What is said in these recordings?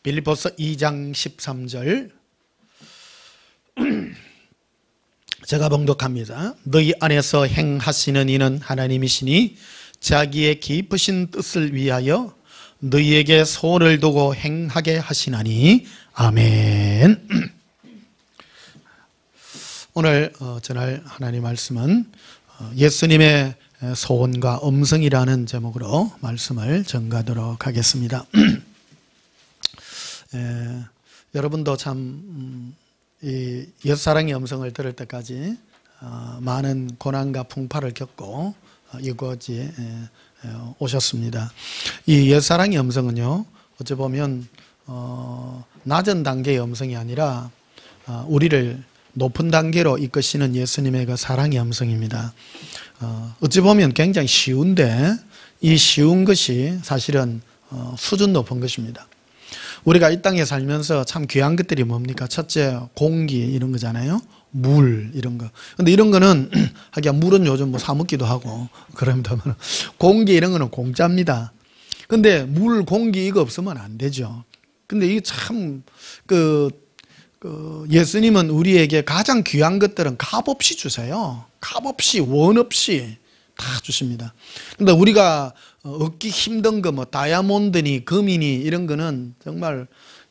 빌립보서 2장 13절 제가 봉독합니다. 너희 안에서 행하시는 이는 하나님이시니 자기의 깊으신 뜻을 위하여 너희에게 소원을 두고 행하게 하시나니. 아멘. 오늘 전할 하나님 말씀은 예수님의 소원과 음성이라는 제목으로 말씀을 전가하도록 하겠습니다. 여러분도 참 이 옛사랑의 음성을 들을 때까지 많은 고난과 풍파를 겪고 이곳에 오셨습니다. 이 옛사랑의 음성은요, 어찌 보면 낮은 단계의 음성이 아니라 우리를 높은 단계로 이끄시는 예수님의 그 사랑의 음성입니다. 어찌 보면 굉장히 쉬운데 이 쉬운 것이 사실은 수준 높은 것입니다. 우리가 이 땅에 살면서 참 귀한 것들이 뭡니까? 첫째, 공기 이런 거잖아요. 물 이런 거. 근데 이런 거는 하기야 물은 요즘 뭐 사 먹기도 하고 그럽니다만 공기 이런 거는 공짜입니다. 근데 물, 공기 이거 없으면 안 되죠. 근데 이게 참 예수님은 우리에게 가장 귀한 것들은 값없이 주세요. 값없이, 원 없이 다 주십니다. 근데 우리가 얻기 힘든 거, 뭐 다이아몬드니 금이니 이런 거는 정말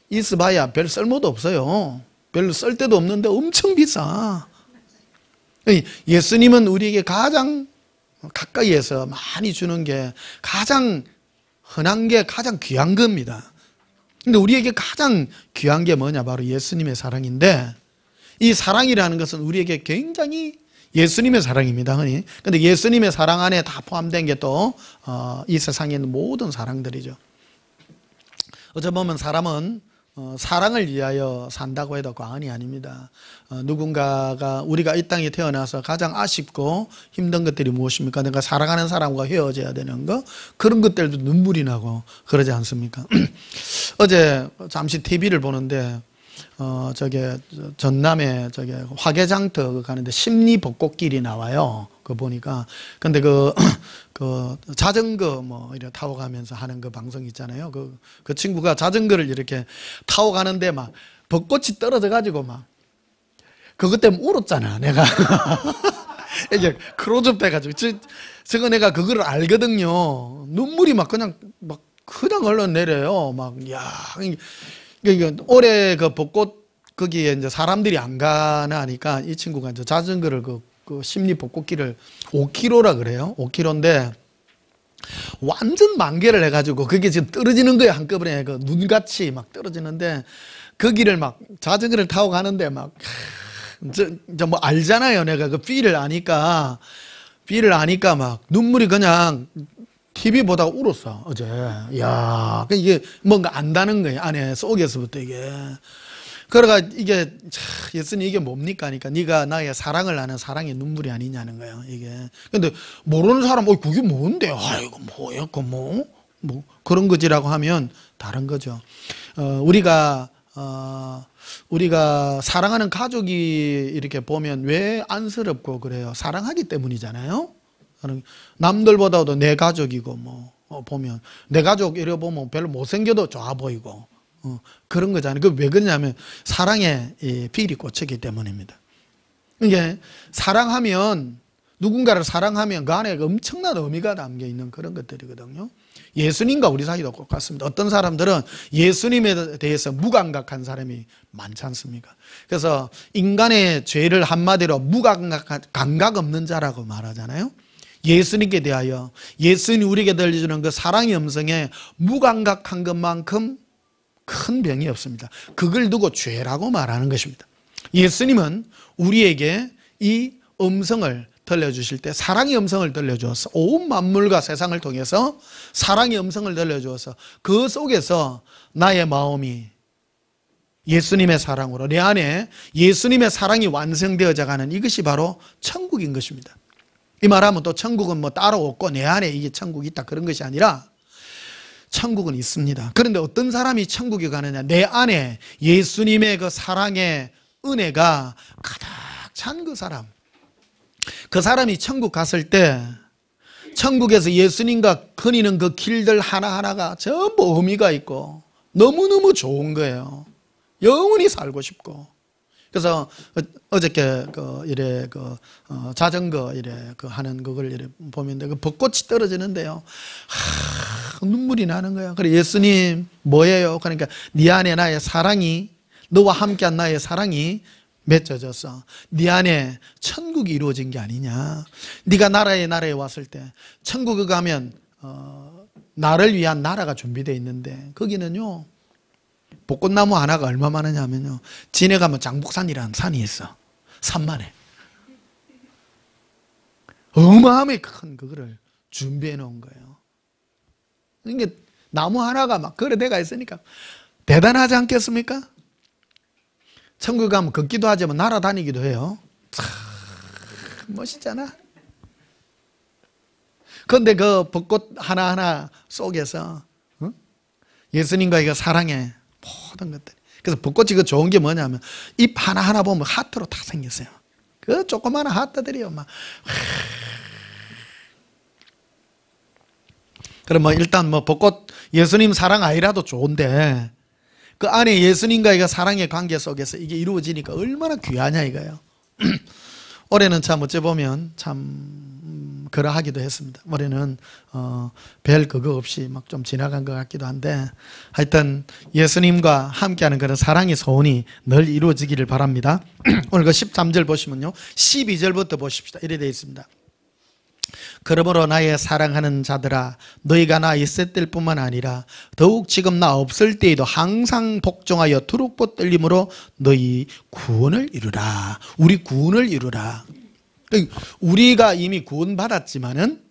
있어봐야 별 쓸모도 없어요. 별로 쓸 데도 없는데 엄청 비싸. 예수님은 우리에게 가장 가까이에서 많이 주는 게 가장 흔한 게 가장 귀한 겁니다. 근데 우리에게 가장 귀한 게 뭐냐? 바로 예수님의 사랑인데, 이 사랑이라는 것은 우리에게 굉장히 예수님의 사랑입니다. 근데 예수님의 사랑 안에 다 포함된 게 또 이 세상에 있는 모든 사랑들이죠. 어쩌 보면 사람은 사랑을 위하여 산다고 해도 과언이 아닙니다. 누군가가 우리가 이 땅에 태어나서 가장 아쉽고 힘든 것들이 무엇입니까? 내가 사랑하는 사람과 헤어져야 되는 거, 그런 것들도 눈물이 나고 그러지 않습니까? 어제 잠시 TV를 보는데 전남에 화개장터 가는데 심리벚꽃길이 나와요. 그거 보니까. 근데 그 자전거 뭐 이렇게 타고 가면서 하는 그 방송 있잖아요. 그 친구가 자전거를 이렇게 타고 가는데 막 벚꽃이 떨어져 가지고 막 그것 때문에 울었잖아, 내가. 이게 크로즈업 해가지고. 저거 내가 그거를 알거든요. 눈물이 막 그냥 흘러내려요. 올해 그 벚꽃 거기에 이제 사람들이 안 가나 하니까 이 친구가 이제 자전거를 그 심리 벚꽃길을 5km라 그래요. 5km인데 완전 만개를 해가지고 그게 지금 떨어지는 거예요. 한꺼번에 그 눈같이 막 떨어지는데 그 길을 막 자전거를 타고 가는데 막 뭐 알잖아요. 내가 그 필을 아니까 막 눈물이 그냥 TV 보다가 울었어, 어제. 야, 이게 뭔가 안다는 거예요. 안에 속에서부터 이게. 그러니까 이게 예수님 이게 뭡니까? 하니까 네가 나의 사랑을 아는 사랑의 눈물이 아니냐는 거예요, 이게. 근데 모르는 사람, 그게 뭔데? 아이고, 뭐야, 뭐 그런 거지라고 하면 다른 거죠. 우리가 사랑하는 가족이 이렇게 보면 왜 안쓰럽고 그래요? 사랑하기 때문이잖아요. 남들보다도 내 가족이고 보면 내 가족 이래 보면 별로 못생겨도 좋아 보이고 그런 거잖아요. 그 왜 그러냐면 사랑에 필이 꽂히기 때문입니다. 이게 누군가를 사랑하면 그 안에 엄청난 의미가 담겨 있는 그런 것들이거든요. 예수님과 우리 사이도 똑같습니다. 어떤 사람들은 예수님에 대해서 무감각한 사람이 많지 않습니까? 그래서 인간의 죄를 한마디로 감각 없는 자라고 말하잖아요. 예수님께 대하여 예수님이 우리에게 들려주는 그 사랑의 음성에 무감각한 것만큼 큰 병이 없습니다. 그걸 두고 죄라고 말하는 것입니다. 예수님은 우리에게 이 음성을 들려주실 때 사랑의 음성을 들려주어서 온 만물과 세상을 통해서 사랑의 음성을 들려주어서 그 속에서 나의 마음이 예수님의 사랑으로 내 안에 예수님의 사랑이 완성되어져 가는 이것이 바로 천국인 것입니다. 이 말하면 또 천국은 뭐 따로 없고 내 안에 이게 천국이 있다 그런 것이 아니라 천국은 있습니다. 그런데 어떤 사람이 천국에 가느냐? 내 안에 예수님의 그 사랑의 은혜가 가득 찬 그 사람. 그 사람이 천국 갔을 때 천국에서 예수님과 거니는 그 길들 하나하나가 전부 의미가 있고 너무너무 좋은 거예요. 영원히 살고 싶고. 그래서 어저께 자전거 하는 그걸 보면 그 벚꽃이 떨어지는데요. 눈물이 나는 거예요. 그래 예수님 뭐예요? 그러니까 네 안에 나의 사랑이, 너와 함께한 나의 사랑이 맺어져서 네 안에 천국이 이루어진 게 아니냐. 네가 나라에 왔을 때 천국에 가면 나를 위한 나라가 준비되어 있는데 거기는요 벚꽃나무 하나가 얼마 많으냐면요, 진해 가면 장복산이라는 산이 있어. 산만해. 어마어마하게 큰 그거를 준비해 놓은 거예요. 그러니까 나무 하나가 막 거래대가 있으니까 대단하지 않겠습니까? 천국에 가면 걷기도 하지만 날아다니기도 해요. 참 멋있잖아. 그런데 그 벚꽃 하나하나 속에서 예수님과의 그 사랑의 모든 것들. 그래서 벚꽃이 그 좋은 게 뭐냐면 잎 하나하나 보면 하트로 다 생겼어요. 그 조그마한 하트들이요 막. 그럼 뭐 일단 뭐 벚꽃 예수님 사랑 아니라도 좋은데 그 안에 예수님과의 그 사랑의 관계 속에서 이게 이루어지니까 얼마나 귀하냐 이거예요. 올해는 참 어찌 보면 참 그러하기도 했습니다. 올해는 별 그거 없이 막 좀 지나간 것 같기도 한데 하여튼 예수님과 함께하는 그런 사랑의 소원이 늘 이루어지기를 바랍니다. 오늘 그 13절 보시면요 12절부터 보십시다. 이래 되어 있습니다. 그러므로 나의 사랑하는 자들아 너희가 나 있을 때뿐만 아니라 더욱 지금 나 없을 때에도 항상 복종하여 두룩보 떨림으로 너희 구원을 이루라. 우리 구원을 이루라. 우리가 이미 구원받았지만은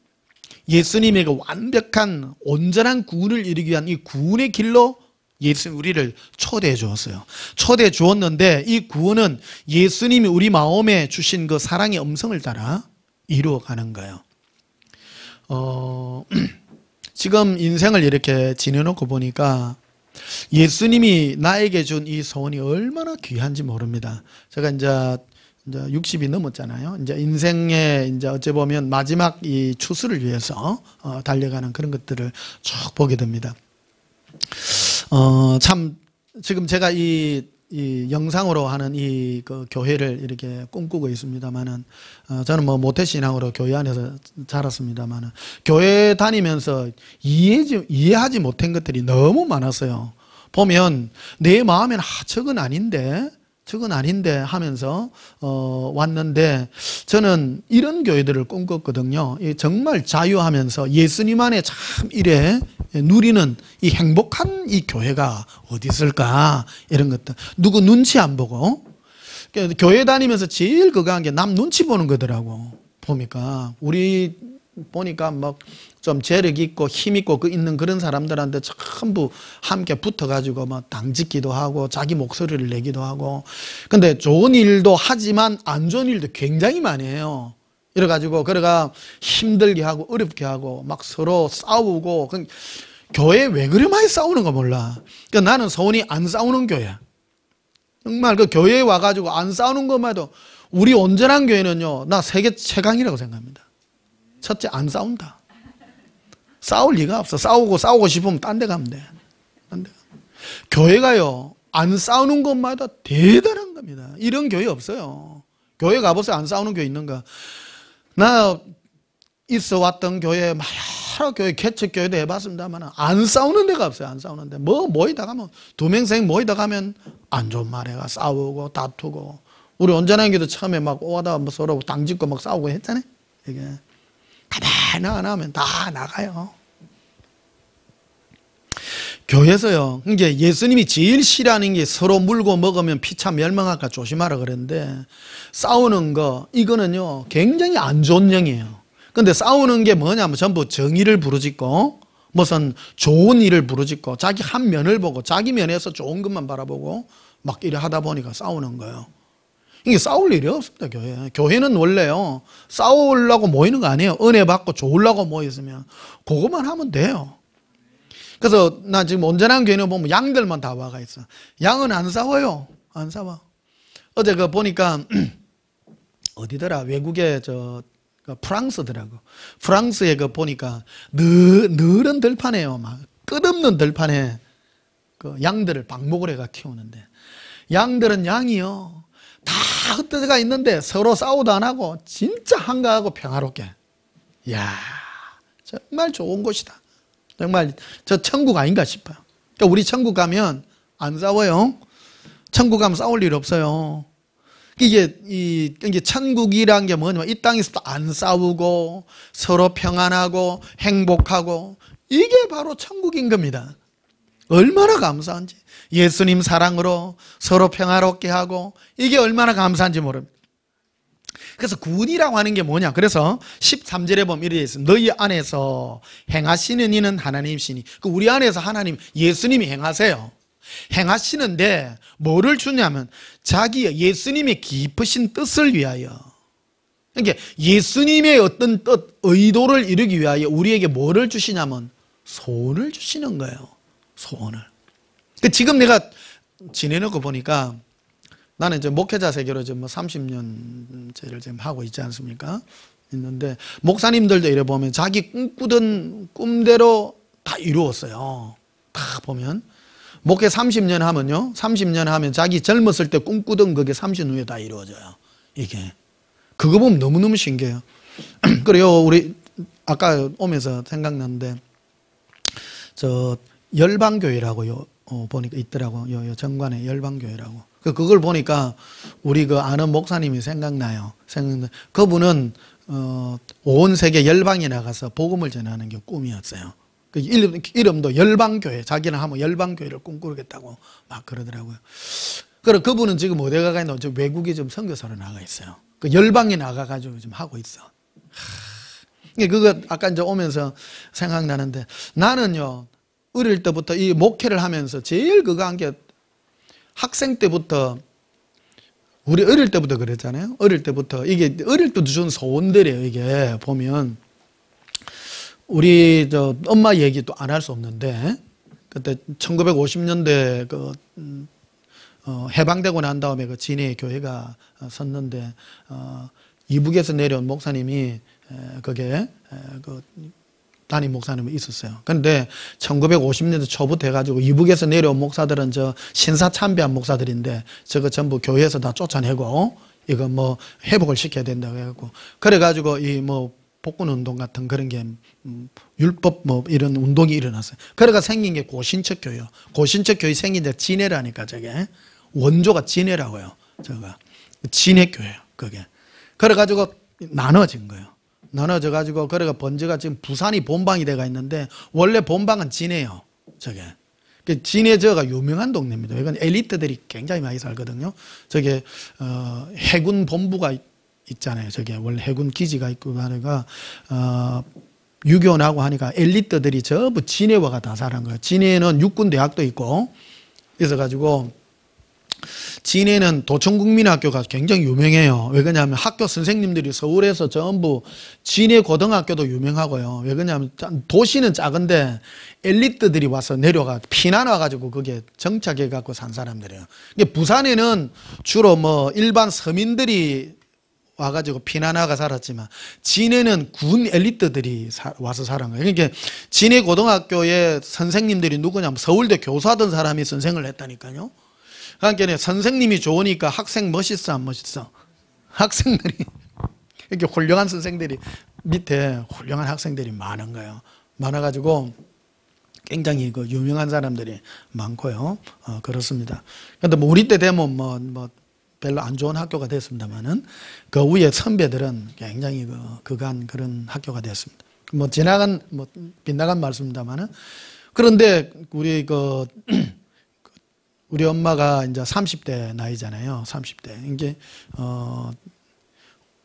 예수님의 그 완벽한 온전한 구원을 이루기 위한 이 구원의 길로 예수님 우리를 초대해 주었어요. 초대해 주었는데 이 구원은 예수님이 우리 마음에 주신 그 사랑의 음성을 따라 이루어가는 거예요. 지금 인생을 이렇게 지내놓고 보니까 예수님이 나에게 준 이 소원이 얼마나 귀한지 모릅니다. 제가 이제 60이 넘었잖아요. 이제 인생의 이제 어찌 보면 마지막 이 추수를 위해서 달려가는 그런 것들을 쭉 보게 됩니다. 참 지금 제가 이 영상으로 하는 이 그 교회를 이렇게 꿈꾸고 있습니다만은 저는 뭐 모태신앙으로 교회 안에서 자랐습니다만은 교회 다니면서 이해하지 못한 것들이 너무 많았어요. 보면 내 마음에는 저건 아닌데 하면서 왔는데 저는 이런 교회들을 꿈꿨거든요. 정말 자유하면서 예수님 안에 참 이래 누리는 이 행복한 이 교회가 어디 있을까 이런 것들. 누구 눈치 안 보고 교회 다니면서 제일 그거 한 게 남 눈치 보는 거더라고. 보니까 우리 보니까 막 좀 재력 있고 힘 있고 있는 그런 사람들한테 전부 함께 붙어가지고 막 당짓기도 하고 자기 목소리를 내기도 하고. 근데 좋은 일도 하지만 안 좋은 일도 굉장히 많이 해요. 이래가지고 그래가 힘들게 하고 어렵게 하고 막 서로 싸우고. 교회 왜 그래 많이 싸우는 거 몰라. 그러니까 나는 소원이 안 싸우는 교회야. 정말 그 교회에 와가지고 안 싸우는 것만 해도 우리 온전한 교회는요 나 세계 최강이라고 생각합니다. 첫째 안 싸운다. 싸울 리가 없어. 싸우고 싶으면 딴 데 가면 돼. 딴 데. 교회가요 안 싸우는 것마다 대단한 겁니다. 이런 교회 없어요. 교회 가보세요. 안 싸우는 교회 있는가. 나 있어 왔던 교회 여러 교회 개척교회도 해봤습니다만 안 싸우는 데가 없어요. 안 싸우는 데. 모이다 가면 두 명씩 모이다 가면 안 좋은 말해가 싸우고 다투고. 우리 온전한 교회도 처음에 막 오다 뭐 서로 당짓고 막 싸우고 했잖아요. 이게 가만히 안 하면 다 나가요. 교회에서요. 이게 예수님이 제일 싫어하는 게 서로 물고 먹으면 피차 멸망할까 조심하라 그랬는데 싸우는 거 이거는요 굉장히 안 좋은 영이에요. 근데 싸우는 게 뭐냐면 전부 정의를 부르짖고 무슨 좋은 일을 부르짖고 자기 한 면을 보고 자기 면에서 좋은 것만 바라보고 막 이래 하다 보니까 싸우는 거예요. 이게 싸울 일이 없습니다. 교회는 원래요 싸우려고 모이는 거 아니에요. 은혜 받고 좋으려고 모였으면 그것만 하면 돼요. 그래서 나 지금 온전한 교회는 보면 양들만 다 와가 있어. 양은 안 싸워요. 안 싸워. 어제 그 보니까 어디더라 외국에 프랑스더라고. 프랑스에 그 보니까 늘은 들판에요. 막 끝없는 들판에 그 양들을 방목을 해가 키우는데 양들은 양이요 다 흩어져가 있는데 서로 싸우도 안 하고 진짜 한가하고 평화롭게. 이야, 정말 좋은 곳이다. 정말 저 천국 아닌가 싶어요. 그러니까 우리 천국 가면 안 싸워요. 천국 가면 싸울 일 없어요. 이게 천국이란 게 뭐냐면 이 땅에서도 안 싸우고 서로 평안하고 행복하고 이게 바로 천국인 겁니다. 얼마나 감사한지. 예수님 사랑으로 서로 평화롭게 하고 이게 얼마나 감사한지 모릅니다. 그래서 구원이라고 하는 게 뭐냐. 그래서 13절에 보면 이렇게 있습니다. 너희 안에서 행하시는 이는 하나님이시니. 우리 안에서 하나님 예수님이 행하세요. 행하시는데 뭐를 주냐면 자기 예수님의 깊으신 뜻을 위하여. 그러니까 예수님의 어떤 뜻, 의도를 이루기 위하여 우리에게 뭐를 주시냐면 소원을 주시는 거예요. 소원을. 지금 내가 지내놓고 보니까 나는 이제 목회자 세계로 지금 30년째를 지금 하고 있지 않습니까? 있는데 목사님들도 이래 보면 자기 꿈꾸던 꿈대로 다 이루었어요. 다 보면 목회 30년 하면요, 30년 하면 자기 젊었을 때 꿈꾸던 그게 30년 후에 다 이루어져요. 이게 그거 보면 너무너무 신기해요. 그래요. 우리 아까 오면서 생각났는데 저 열방교회라고요. 보니까 있더라고. 요 정관에 열방교회라고. 그걸 보니까 우리 그 아는 목사님이 생각나요. 그분은 온 세계 열방에 나가서 복음을 전하는 게 꿈이었어요. 그 이름도 열방교회. 자기는 한번 열방교회를 꿈꾸겠다고 막 그러더라고요. 그래 그분은 지금 어디 가가 있나? 외국에 좀 선교사로 나가 있어요. 그 열방에 나가가지고 좀 하고 있어. 그거 아까 이제 오면서 생각나는데 나는요. 어릴 때부터 이 목회를 하면서 제일 그거 한 게 학생 때부터 우리 어릴 때부터 그랬잖아요. 어릴 때부터 이게 어릴 때도 준 소원들이에요. 이게 보면 우리 저 엄마 얘기도 안 할 수 없는데 그때 1950년대 그 해방되고 난 다음에 그 진해 교회가 섰는데 이북에서 내려온 목사님이 그게 그 담임 목사님이 있었어요. 그런데 1950년대 초부터 해가지고 이북에서 내려온 목사들은 저 신사참배한 목사들인데 저거 전부 교회에서 다 쫓아내고 이거 뭐 회복을 시켜야 된다고 해갖고 그래가지고 이 뭐 복군운동 같은 그런 게 율법 뭐 이런 운동이 일어났어요. 그래가 생긴 게 고신척교회요. 고신척교회 생긴 게 진해라니까 저게 원조가 진해라고요. 저가 진해교회요. 그게 그래가지고 나눠진 거예요. 나눠져가지고 그래가 번제가 지금 부산이 본방이 돼가 있는데 원래 본방은 진해요. 저게 진해 저가 유명한 동네입니다. 이건 엘리트들이 굉장히 많이 살거든요. 저게 해군 본부가 있잖아요. 저게 원래 해군 기지가 있고 하니까 유교나고 하니까 엘리트들이 전부 진해와가 다 사는 거예요. 진해는 육군 대학도 있고 그래서 가지고 진해는 도청국민학교가 굉장히 유명해요. 왜 그러냐면 학교 선생님들이 서울에서 전부 진해 고등학교도 유명하고요. 왜 그러냐면 도시는 작은데 엘리트들이 와서 내려가 피난 와가지고 그게 정착해 갖고 산 사람들이에요. 부산에는 주로 뭐 일반 서민들이 와가지고 피난 와가 살았지만 진해는 군 엘리트들이 와서 살은 거예요. 그러니까 진해 고등학교의 선생님들이 누구냐면 서울대 교수하던 사람이 선생을 했다니까요. 그러니까 선생님이 좋으니까 학생 멋있어 안 멋있어? 학생들이 이렇게 훌륭한 선생들이 밑에 훌륭한 학생들이 많은 거예요. 많아가지고 굉장히 그 유명한 사람들이 많고요. 그렇습니다. 근데 뭐 우리 때 되면 뭐 별로 안 좋은 학교가 됐습니다만은 그 위에 선배들은 굉장히 그간 그런 학교가 됐습니다. 뭐 지나간 뭐 빗나간 말씀입니다만은 그런데 우리 엄마가 이제 30대 나이잖아요. 30대. 이게,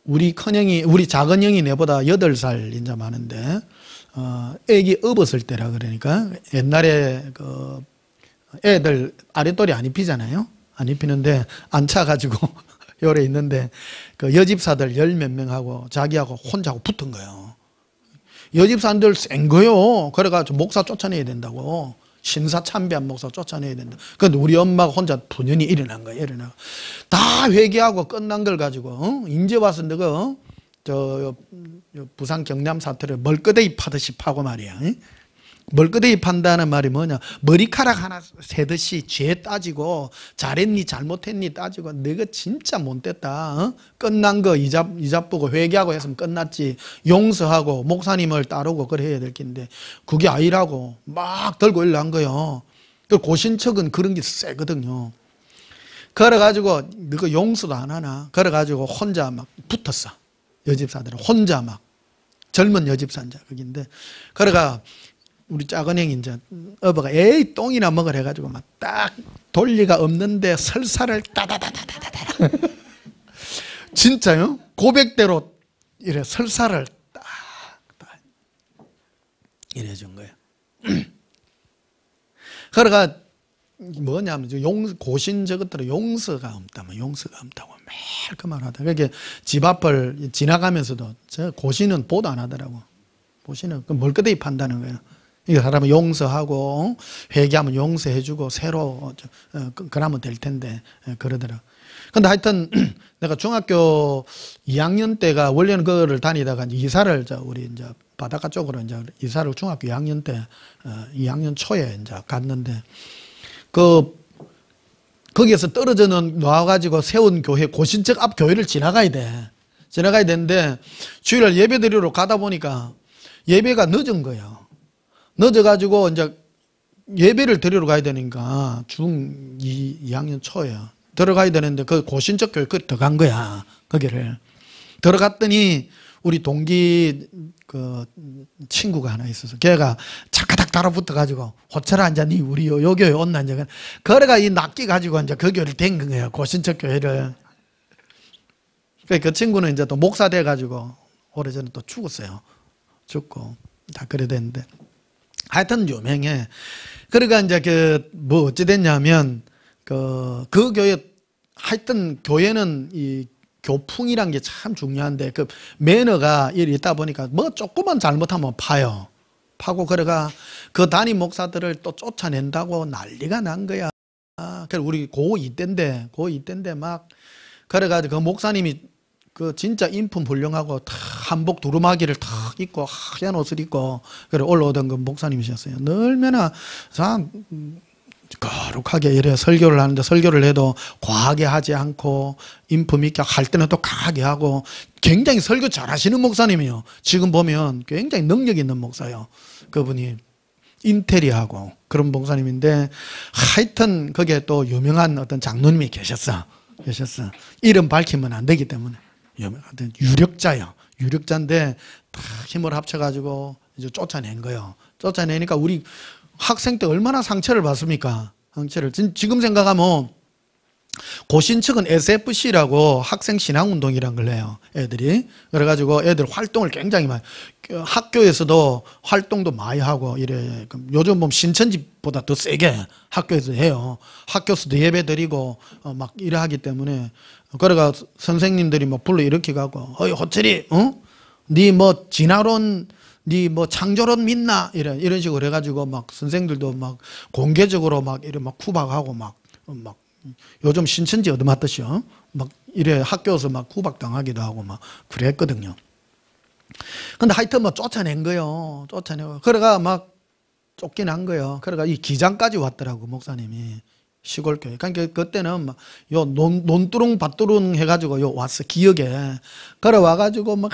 우리 작은 형이 내보다 8살 이제 많은데, 애기 업었을 때라 그러니까 옛날에 애들 아랫돌이 안 입히잖아요. 안 입히는데 안 차가지고 요래 있는데 그 여집사들 10몇 명하고 자기하고 혼자하고 붙은 거예요. 여집사들 센 거요. 그래가지고 목사 쫓아내야 된다고. 신사참배한 목사 쫓아내야 된다. 그런데 우리 엄마가 혼자 분연히 일어난 거예요. 다 회개하고 끝난 걸 가지고 이제 와서 너가 저 부산 경남 사태를 멀끄대기 파듯이 파고 말이야. 멀끄덩이 판다는 말이 뭐냐, 머리카락 하나 세듯이 죄 따지고 잘했니 잘못했니 따지고 내가 진짜 못됐다, 끝난 거 이자 보고 회개하고 했으면 끝났지, 용서하고 목사님을 따르고 그래야 될 텐데 그게 아니라고 막 들고 일어난 거예요. 그 고신척은 그런 게 세거든요. 그래가지고 너가 용서도 안 하나, 그래가지고 혼자 막 붙었어. 여집사들은 혼자 막, 젊은 여집사인자 거긴데, 그래가 우리 작은 형이 이제 어버가 에이 똥이나 먹으라 해가지고 막 딱 돌리가 없는데 설사를 따다다다다다 진짜요? 고백대로 이래 설사를 딱 이래 준 거예요. 그래가 뭐냐면 고신 저것들은 용서가 없다면 용서가 없다고 매일 그 말하다. 그게 집 앞을 지나가면서도 저 고신은 보도 안 하더라고. 고신은 멀끄덩이 판다는 거예요. 이게 사람은 용서하고 회개하면 용서해주고 새로 그러면 될 텐데 그러더라. 근데 하여튼 내가 중학교 2학년 때가 원래는 그거를 다니다가 이사를 우리 이제 바닷가 쪽으로 이제 이사를 중학교 2학년 때 2학년 초에 이제 갔는데 거기에서 떨어져 나와가지고 세운 교회 고신척 앞 교회를 지나가야 돼. 지나가야 되는데 주일날 예배 드리러 가다 보니까 예배가 늦은 거예요. 늦어가지고 이제 예배를 드리러 가야 되니까 중 2학년 초야. 들어가야 되는데 그 고신척 교회 그 들어간 거야. 거기를 들어갔더니 우리 동기 그 친구가 하나 있어서 걔가 착가닥 달아붙어가지고 호철아 이제 니 우리 요 교회 온나 이제 그래가 이 낚기 가지고 이제 그 교회를 된 거예요. 고신척 교회를. 그 친구는 이제 또 목사 돼가지고 오래전에 또 죽었어요. 죽고 다 그래 됐는데 하여튼 유명해. 그러니까 이제 뭐 어찌 됐냐면 그 교회 하여튼 교회는 이 교풍이란 게 참 중요한데 그 매너가 있다 보니까 뭐 조금만 잘못하면 파요. 파고 그래가 그 담임 목사들을 또 쫓아낸다고 난리가 난 거야. 그래 우리 고2 때인데 막 그래가지고 그 목사님이 그 진짜 인품 훌륭하고 다 한복 두루마기를 탁 입고 하얀 옷을 입고 그래 올라오던 그 목사님이셨어요. 얼마나 참 거룩하게 이래 설교를 하는데 설교를 해도 과하게 하지 않고 인품 있게 할 때는 또 강하게 하고 굉장히 설교 잘하시는 목사님이에요. 지금 보면 굉장히 능력 있는 목사예요. 그분이 인테리어하고 그런 목사님인데 하여튼 거기에 또 유명한 어떤 장로님이 계셨어. 이름 밝히면 안 되기 때문에 유명한 유력자예요. 유력자인데 다 힘을 합쳐가지고 이제 쫓아낸 거예요. 쫓아내니까 우리 학생 때 얼마나 상처를 받습니까? 상처를 지금 생각하면 고신척은 SFC라고 학생 신앙운동이란 걸 해요. 애들이. 그래가지고 애들 활동을 굉장히 많이 학교에서도 활동도 많이 하고 이래. 요즘 보면 신천지보다 더 세게 학교에서 해요. 학교에서도 예배 드리고 막 이래 하기 때문에 그래가 선생님들이 막 불러 일으키고 하고 어이 호철이 니 뭐 진화론 니 뭐 창조론 믿나 이런 식으로 해가지고 막 선생들도 막 공개적으로 막 이래 막 구박하고 막 요즘 신천지 얻어맞듯이요. 막 이래 학교에서 막 구박당하기도 하고 막 그랬거든요. 근데 하여튼 뭐 쫓아낸 거요. 쫓아내고 그래가 막 쫓겨난 거요. 그래가 이 기장까지 왔더라고 목사님이. 시골 교회. 그러니까 그때는 막 요 논두렁 밭두렁 해가지고 요 왔어 기억에. 그래 와가지고 막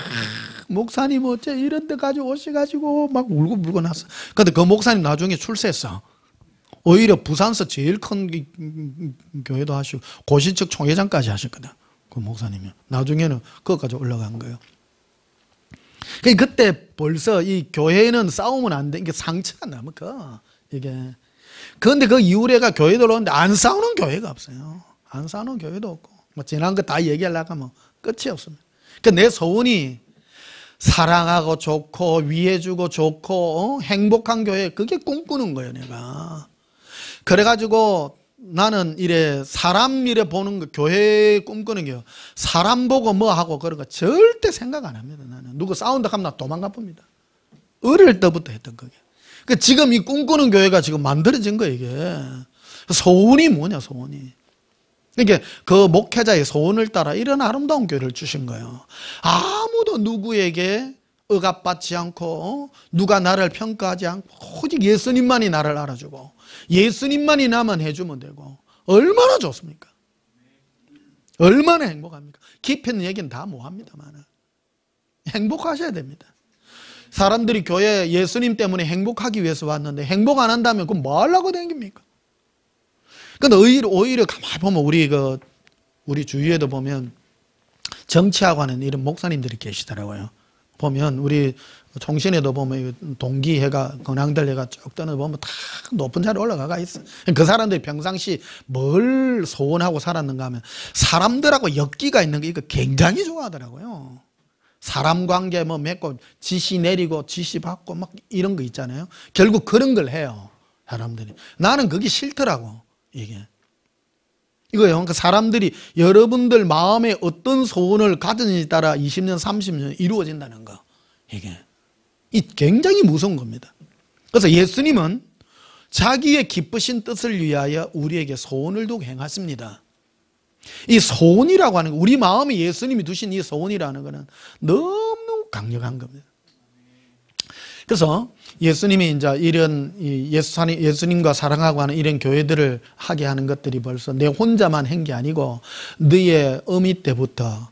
목사님 어째 이런 데까지 오셔가지고 막 울고 났어. 근데 그 목사님 나중에 출세했어. 오히려 부산서 제일 큰 교회도 하시고 고신척 총회장까지 하셨거든. 그 목사님이. 나중에는 그것까지 올라간 거예요. 그러니까 그때 벌써 이 교회는 싸우면 안 돼. 이게 상처가 너무 커. 이게. 그런데 그 이후에가 교회 들어오는데 안 싸우는 교회가 없어요. 안 싸우는 교회도 없고. 뭐 지난 거 다 얘기하려고 하면 끝이 없습니다. 그러니까 내 소원이 사랑하고 좋고 위해주고 좋고 행복한 교회 그게 꿈꾸는 거예요 내가. 그래가지고 나는 이래 사람 이래 보는 거 교회 꿈꾸는 게요. 사람 보고 뭐 하고 그런 거 절대 생각 안 합니다. 나는 누구 싸운다 하면 나 도망가 봅니다. 어릴 때부터 했던 거게. 그러니까 지금 이 꿈꾸는 교회가 지금 만들어진 거예요 이게. 소원이 뭐냐 소원이. 그러니까 그 목회자의 소원을 따라 이런 아름다운 교회를 주신 거예요. 아무도 누구에게 억압받지 않고 누가 나를 평가하지 않고 오직 예수님만이 나를 알아주고 예수님만이 나만 해주면 되고 얼마나 좋습니까? 얼마나 행복합니까? 깊이 있는 얘기는 다 못합니다만 행복하셔야 됩니다. 사람들이 교회에 예수님 때문에 행복하기 위해서 왔는데 행복 안 한다면 그럼 뭐 하려고 다닙니까? 근데 오히려 가만히 보면 우리 주위에도 보면 정치하고 하는 이런 목사님들이 계시더라고요. 보면 우리 총신에도 보면 동기회가 건황들회가 쭉 떠는 보면 다 높은 자리에 올라가 있어. 그 사람들이 평상시 뭘 소원하고 살았는가 하면 사람들하고 엮기가 있는 게 이거 굉장히 좋아하더라고요. 사람 관계 뭐 맺고 지시 내리고 지시 받고 막 이런 거 있잖아요. 결국 그런 걸 해요. 사람들이. 나는 그게 싫더라고. 이게. 이거요. 그 사람들이 여러분들 마음에 어떤 소원을 가졌는지 따라 20년, 30년 이루어진다는 거. 이게. 이 굉장히 무서운 겁니다. 그래서 예수님은 자기의 기쁘신 뜻을 위하여 우리에게 소원을 두고 행하십니다. 이 소원이라고 하는 거, 우리 마음에 예수님이 두신 이 소원이라는 것은 너무 강력한 겁니다. 그래서 예수님이 이제 이런 예수님과 사랑하고 하는 이런 교회들을 하게 하는 것들이 벌써 내 혼자만 한 게 아니고 너의 어미 때부터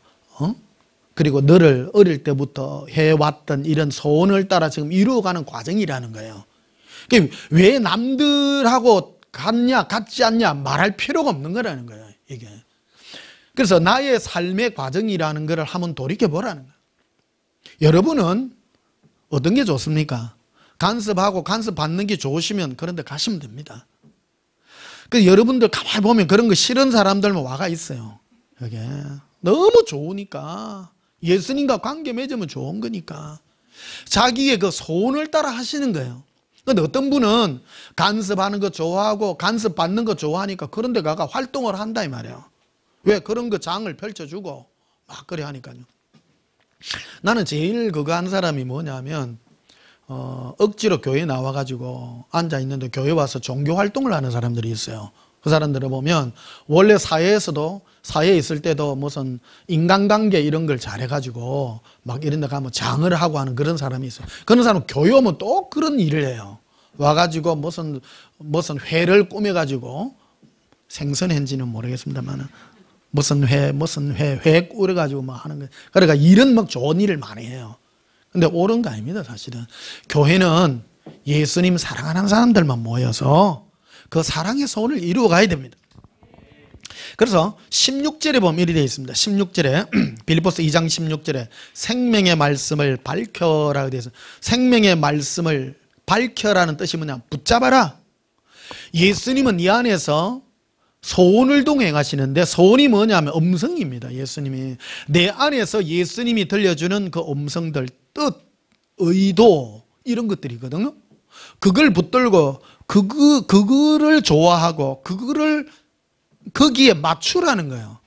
그리고 너를 어릴 때부터 해왔던 이런 소원을 따라 지금 이루어가는 과정이라는 거예요. 왜 남들하고 같지 않냐 말할 필요가 없는 거라는 거예요. 이게. 그래서 나의 삶의 과정이라는 것을 한번 돌이켜보라는 거예요. 여러분은 어떤 게 좋습니까? 간섭하고 간섭 받는 게 좋으시면 그런 데 가시면 됩니다. 그 여러분들 가만히 보면 그런 거 싫은 사람들만 와가 있어요. 이게 너무 좋으니까 예수님과 관계 맺으면 좋은 거니까 자기의 그 소원을 따라 하시는 거예요. 근데 어떤 분은 간섭하는 거 좋아하고 간섭 받는 거 좋아하니까 그런 데 가가 활동을 한다 이 말이에요. 왜? 그런 거 장을 펼쳐주고 막 그래 하니까요. 나는 제일 그거 한 사람이 뭐냐면 억지로 교회에 나와가지고 앉아있는데 교회 와서 종교 활동을 하는 사람들이 있어요. 그 사람들을 보면 원래 사회에 있을 때도 무슨 인간관계 이런 걸 잘해가지고 막 이런 데 가면 장을 하고 하는 그런 사람이 있어요. 그런 사람은 교회 오면 또 그런 일을 해요. 와가지고 무슨 회를 꾸며가지고 생선회인지는 모르겠습니다만 무슨 회 꾸려가지고 막 하는 거예요. 그러니까 일은 막 좋은 일을 많이 해요. 근데 옳은 거 아닙니다, 사실은. 교회는 예수님 사랑하는 사람들만 모여서 그 사랑의 소원을 이루어 가야 됩니다. 그래서 16절에 보면 이렇게 되어 있습니다. 16절에 빌립보서 2장 16절에 생명의 말씀을 밝혀라고 되어 있어요. 생명의 말씀을 밝혀라는 뜻이 뭐냐? 붙잡아라. 예수님은 이 안에서 소원을 동행하시는데 소원이 뭐냐면 음성입니다. 예수님이 내 안에서 예수님이 들려주는 그 음성들, 뜻, 의도 이런 것들이거든요. 그걸 붙들고 그거를 좋아하고 그거를 거기에 맞추라는 거예요.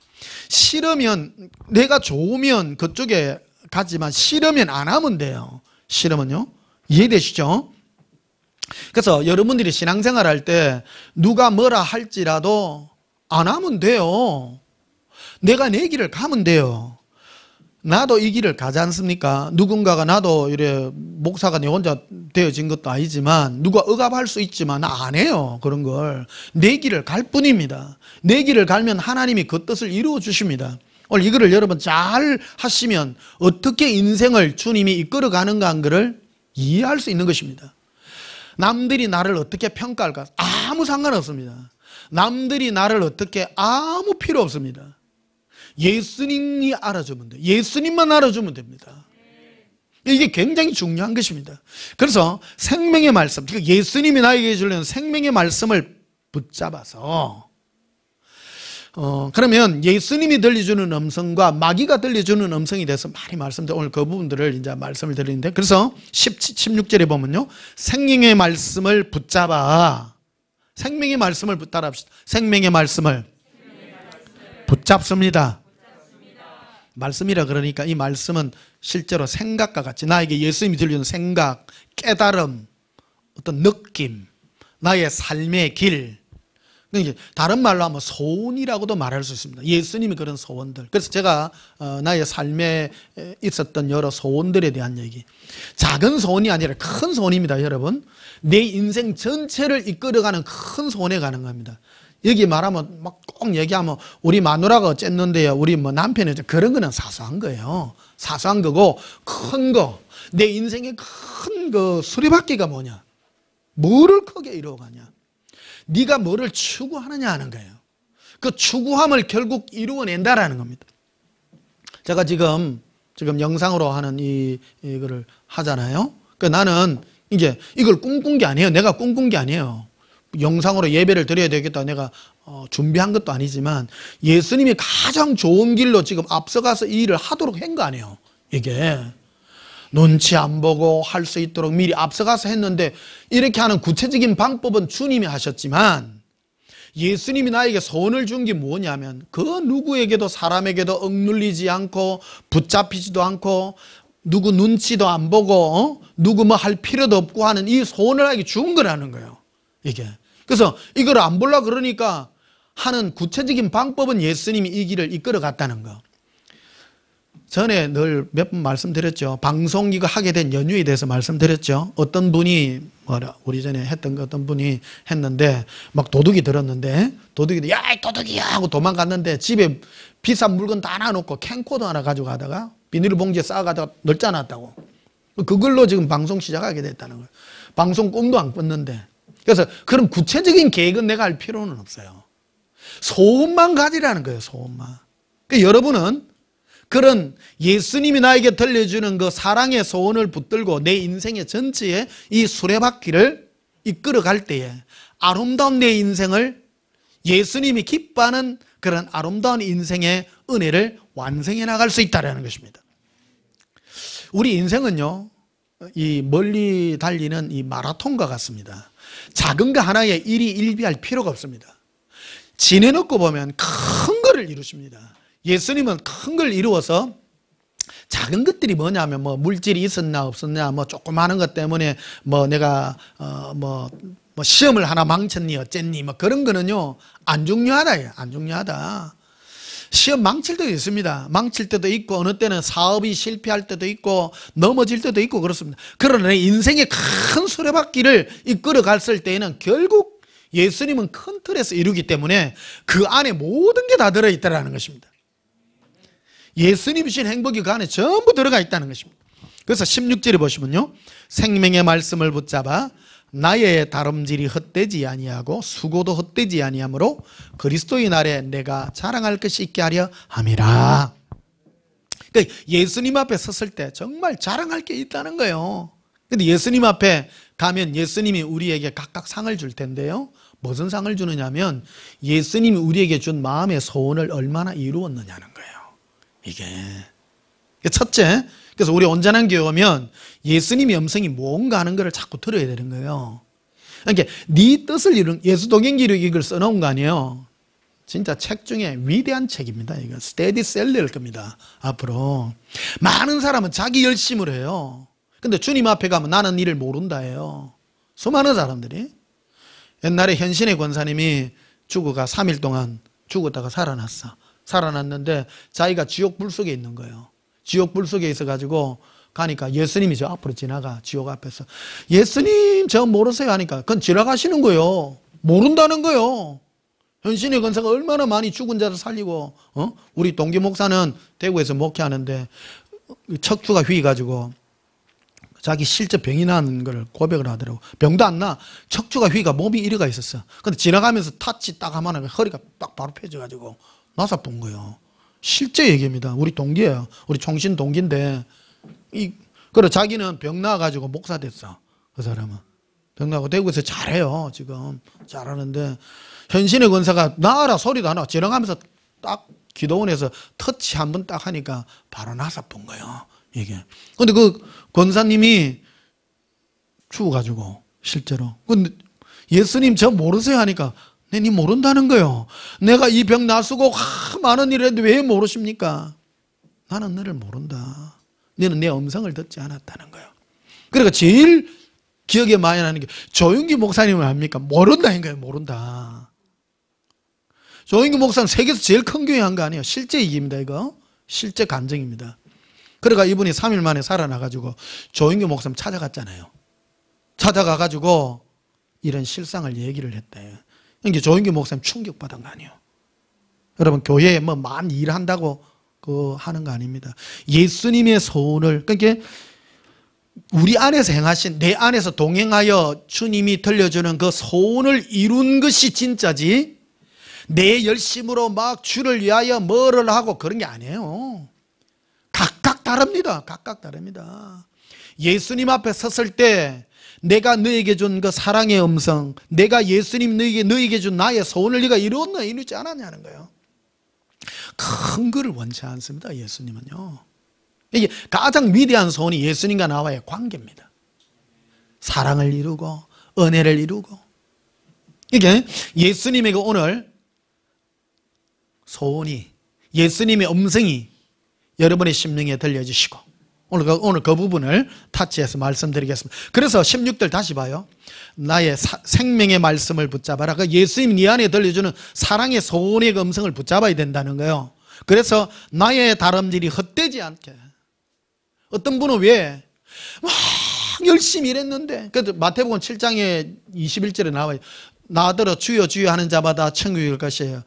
싫으면 내가 좋으면 그쪽에 가지만 싫으면 안 하면 돼요. 싫으면요. 이해되시죠? 그래서 여러분들이 신앙생활 할 때 누가 뭐라 할지라도 안 하면 돼요. 내가 내 길을 가면 돼요. 나도 이 길을 가지 않습니까? 누군가가 나도 이래 목사가 내 혼자 되어진 것도 아니지만 누가 억압할 수 있지만 나 안 해요. 그런 걸. 내 길을 갈 뿐입니다. 내 길을 갈면 하나님이 그 뜻을 이루어 주십니다. 오늘 이거를 여러분 잘 하시면 어떻게 인생을 주님이 이끌어 가는가 한 거를 이해할 수 있는 것입니다. 남들이 나를 어떻게 평가할까? 아무 상관없습니다. 남들이 나를 어떻게 아무 필요 없습니다. 예수님이 알아주면 돼요. 예수님만 알아주면 됩니다. 이게 굉장히 중요한 것입니다. 그래서 생명의 말씀, 예수님이 나에게 주려는 생명의 말씀을 붙잡아서 그러면 예수님이 들려주는 음성과 마귀가 들려주는 음성이 돼서 많이 말씀드려 오늘 그 부분들을 이제 말씀을 드리는데 그래서 16절에 보면요. 생명의 말씀을 붙잡아. 생명의 말씀을 따라합시다. 생명의 말씀을 붙잡습니다. 말씀이라 그러니까 이 말씀은 실제로 생각과 같이 나에게 예수님이 들려주는 생각, 깨달음, 어떤 느낌, 나의 삶의 길 그러니까 다른 말로 하면 소원이라고도 말할 수 있습니다. 예수님이 그런 소원들. 그래서 제가 나의 삶에 있었던 여러 소원들에 대한 얘기. 작은 소원이 아니라 큰 소원입니다, 여러분. 내 인생 전체를 이끌어가는 큰 소원에 가는 겁니다. 여기 말하면 막 꼭 얘기하면 우리 마누라가 어쨌는데요, 우리 뭐 남편이 그런 거는 사소한 거예요. 사소한 거고, 큰 거, 내 인생의 큰 그 수레바퀴가 뭐냐? 뭐를 크게 이루어가냐? 네가 뭐를 추구하느냐 하는 거예요. 그 추구함을 결국 이루어낸다라는 겁니다. 제가 지금 영상으로 하는 이거를 하잖아요. 그러니까 나는 이게 이걸 꿈꾼 게 아니에요. 내가 꿈꾼 게 아니에요. 영상으로 예배를 드려야 되겠다 내가 준비한 것도 아니지만 예수님이 가장 좋은 길로 지금 앞서가서 이 일을 하도록 한 거 아니에요. 이게 눈치 안 보고 할 수 있도록 미리 앞서가서 했는데, 이렇게 하는 구체적인 방법은 주님이 하셨지만 예수님이 나에게 소원을 준 게 뭐냐면, 그 누구에게도 사람에게도 억눌리지 않고 붙잡히지도 않고 누구 눈치도 안 보고 누구 뭐 할 필요도 없고 하는 이 소원을 나에게 준 거라는 거예요. 이게 그래서 이걸 안 보려고 그러니까 하는 구체적인 방법은 예수님이 이 길을 이끌어 갔다는 거. 전에 늘 몇 번 말씀드렸죠. 방송 이거 하게 된 연유에 대해서 말씀드렸죠. 어떤 분이 우리 전에 했던 거 어떤 분이 했는데 막 도둑이 들었는데, 도둑이 야 도둑이야 하고 도망갔는데 집에 비싼 물건 다 놔놓고 캠코더 하나 가지고 가다가 비닐봉지에 싸가다가 널짜놨다고. 그걸로 지금 방송 시작하게 됐다는 거예요. 방송 꿈도 안 꿨는데. 그래서 그런 구체적인 계획은 내가 할 필요는 없어요. 소원만 가지라는 거예요. 소원만. 그러니까 여러분은 그런 예수님이 나에게 들려주는 그 사랑의 소원을 붙들고 내 인생의 전체에 이 수레바퀴를 이끌어갈 때에 아름다운 내 인생을, 예수님이 기뻐하는 그런 아름다운 인생의 은혜를 완성해 나갈 수 있다는 것입니다. 우리 인생은요, 이 멀리 달리는 이 마라톤과 같습니다. 작은 거 하나에 일이 일비할 필요가 없습니다. 지내놓고 보면 큰 거를 이루십니다. 예수님은 큰 걸 이루어서 작은 것들이 뭐냐면 뭐 물질이 있었나 없었냐, 뭐 조그마한 것 때문에 뭐 내가 뭐 시험을 하나 망쳤니 어쨌니 뭐 그런 거는요 안 중요하다. 안 중요하다. 시험 망칠 때도 있습니다. 망칠 때도 있고 어느 때는 사업이 실패할 때도 있고 넘어질 때도 있고 그렇습니다. 그러나 인생의 큰 수레바퀴를 이끌어 갔을 때에는 결국 예수님은 큰 틀에서 이루기 때문에 그 안에 모든 게 다 들어있다는 것입니다. 예수님이 주신 행복이 그 안에 전부 들어가 있다는 것입니다. 그래서 16절에 보시면요, 생명의 말씀을 붙잡아 나의 다름질이 헛되지 아니하고 수고도 헛되지 아니하므로 그리스도의 날에 내가 자랑할 것이 있게 하려 함이라. 그러니까 예수님 앞에 섰을 때 정말 자랑할 게 있다는 거예요. 근데 예수님 앞에 가면 예수님이 우리에게 각각 상을 줄 텐데요, 무슨 상을 주느냐면 예수님이 우리에게 준 마음의 소원을 얼마나 이루었느냐는 거예요. 이게 첫째. 그래서 우리 온전한 교회 오면 예수님의 음성이 뭔가 하는 것을 자꾸 들어야 되는 거예요. 그러니까 네 뜻을 이룬 예수동행기록 이걸 써놓은 거 아니에요. 진짜 책 중에 위대한 책입니다. 이거 스테디셀러일 겁니다. 앞으로 많은 사람은 자기 열심으로 해요. 근데 주님 앞에 가면 나는 이를 모른다 해요. 수많은 사람들이. 옛날에 현신의 권사님이 죽어가 3일 동안 죽었다가 살아났어. 살아났는데 자기가 지옥 불 속에 있는 거예요. 지옥 불 속에 있어가지고 가니까 예수님이 저 앞으로 지나가, 지옥 앞에서 예수님 저 모르세요 하니까 그건 지나가시는 거예요. 모른다는 거예요. 현신의 권사가 얼마나 많이 죽은 자를 살리고, 우리 동기 목사는 대구에서 목회하는데 척추가 휘가지고 자기 실제 병이 나는 걸 고백을 하더라고. 병도 안 나. 척추가 휘가 몸이 이래가 있었어. 근데 지나가면서 타치 딱 하면 허리가 딱 바로 펴져가지고 나사 본 거예요. 실제 얘기입니다. 우리 동기예요. 우리 총신 동기인데, 그래 자기는 병 나가지고 목사 됐어. 그 사람은 병 나고 대구에서 잘해요. 지금 잘하는데 현신의 권사가 나와라 소리도 안 나. 지나가면서 딱 기도원에서 터치 한번 딱 하니까 바로 나사 본 거예요. 이게. 근데 그 권사님이 죽어가지고 실제로. 근데 예수님 저 모르세요 하니까 네 모른다는 거예요. 내가 이 병 나수고 많은 일을 했는데 왜 모르십니까? 나는 너를 모른다. 너는 내 음성을 듣지 않았다는 거예요. 그러니까 제일 기억에 많이 나는 게 조윤기 목사님을 압니까? 모른다는 거예요. 모른다. 조인규 목사는 세계에서 제일 큰 교회 한 거 아니에요. 실제 얘기입니다. 이거 실제 간증입니다. 그러니까 이분이 3일 만에 살아나가지고 조인규 목사님 찾아갔잖아요. 찾아가가지고 이런 실상을 얘기를 했대. 이게 조인규 목사님 충격받은 거 아니에요. 여러분 교회에 뭐 많이 일한다고 하는 거 아닙니다. 예수님의 소원을, 그러니까 우리 안에서 행하신, 내 안에서 동행하여 주님이 들려주는 그 소원을 이룬 것이 진짜지, 내 열심으로 막 주를 위하여 뭐를 하고 그런 게 아니에요. 각각 다릅니다. 각각 다릅니다. 예수님 앞에 섰을 때 내가 너에게 준 그 사랑의 음성, 내가 예수님 너에게 준 나의 소원을 네가 이루었나 이루지 않았냐는 거예요. 큰 거를 원치 않습니다. 예수님은요. 이게 가장 위대한 소원이 예수님과 나와의 관계입니다. 사랑을 이루고 은혜를 이루고, 이게 예수님에게 오늘 소원이, 예수님의 음성이 여러분의 심령에 들려주시고, 오늘 그 부분을 타치해서 말씀드리겠습니다. 그래서 16절 다시 봐요. 나의 생명의 말씀을 붙잡아라. 그 예수님 네 안에 들려주는 사랑의 소원의 음성을 붙잡아야 된다는 거예요. 그래서 나의 다름질이 헛되지 않게. 어떤 분은 왜 막 열심히 일했는데, 그래서 마태복음 7장에 21절에 나와요. 나더러 주여 주여 하는 자마다 천국에 갈 것이에요.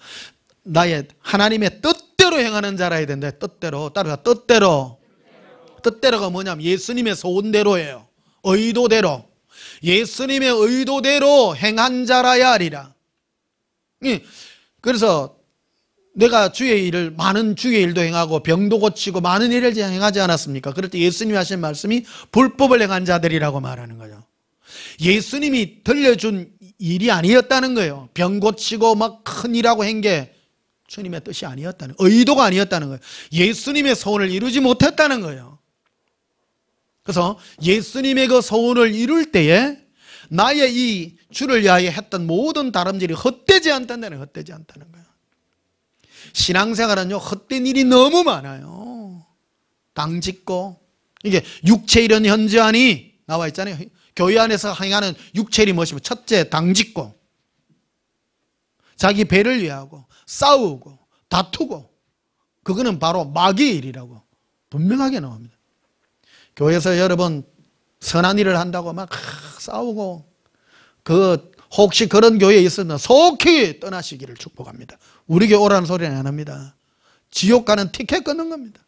나의 하나님의 뜻대로 행하는 자라야 된다. 뜻대로. 따라서 뜻대로. 뜻대로가 뭐냐면 예수님의 소원대로예요. 의도대로. 예수님의 의도대로 행한 자라야 하리라. 그래서 내가 주의 일을, 많은 주의 일도 행하고 병도 고치고 많은 일을 행하지 않았습니까? 그럴 때 예수님이 하신 말씀이 불법을 행한 자들이라고 말하는 거죠. 예수님이 들려준 일이 아니었다는 거예요. 병 고치고 막 큰 일하고 한 게 주님의 뜻이 아니었다는, 의도가 아니었다는 거예요. 예수님의 소원을 이루지 못했다는 거예요. 그래서 예수님의 그 소원을 이룰 때에 나의 이 주를 위하여 했던 모든 다름질이 헛되지 않다는 거예요. 헛되지 않다는 거예요. 신앙생활은요, 헛된 일이 너무 많아요. 당짓고, 이게 육체일은 현저하니 나와 있잖아요. 교회 안에서 행하는 육체일이 무엇이면, 첫째 당짓고, 자기 배를 위하고 싸우고 다투고, 그거는 바로 마귀의 일이라고 분명하게 나옵니다. 교회에서 여러분 선한 일을 한다고 막 싸우고, 혹시 그런 교회에 있으면 속히 떠나시기를 축복합니다. 우리 교회 오라는 소리는 안 합니다. 지옥 가는 티켓 끊는 겁니다.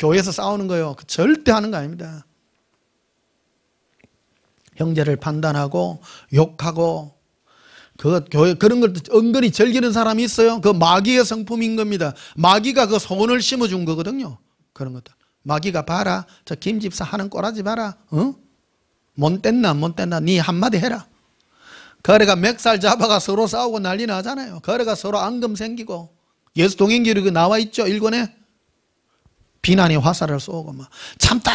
교회에서 싸우는 거요, 절대 하는 거 아닙니다. 형제를 판단하고 욕하고, 교회 그런 걸 은근히 즐기는 사람이 있어요. 그 마귀의 성품인 겁니다. 마귀가 그 소원을 심어준 거거든요. 그런 것들. 마귀가 봐라, 저 김 집사 하는 꼬라지 봐라, 못 뗐나 못 뗐나 니 한마디 해라. 그래가 맥살 잡아가 서로 싸우고 난리 나잖아요. 그래가 서로 앙금 생기고, 예수 동행기록에 나와 있죠. 1권에 비난의 화살을 쏘고 막 참다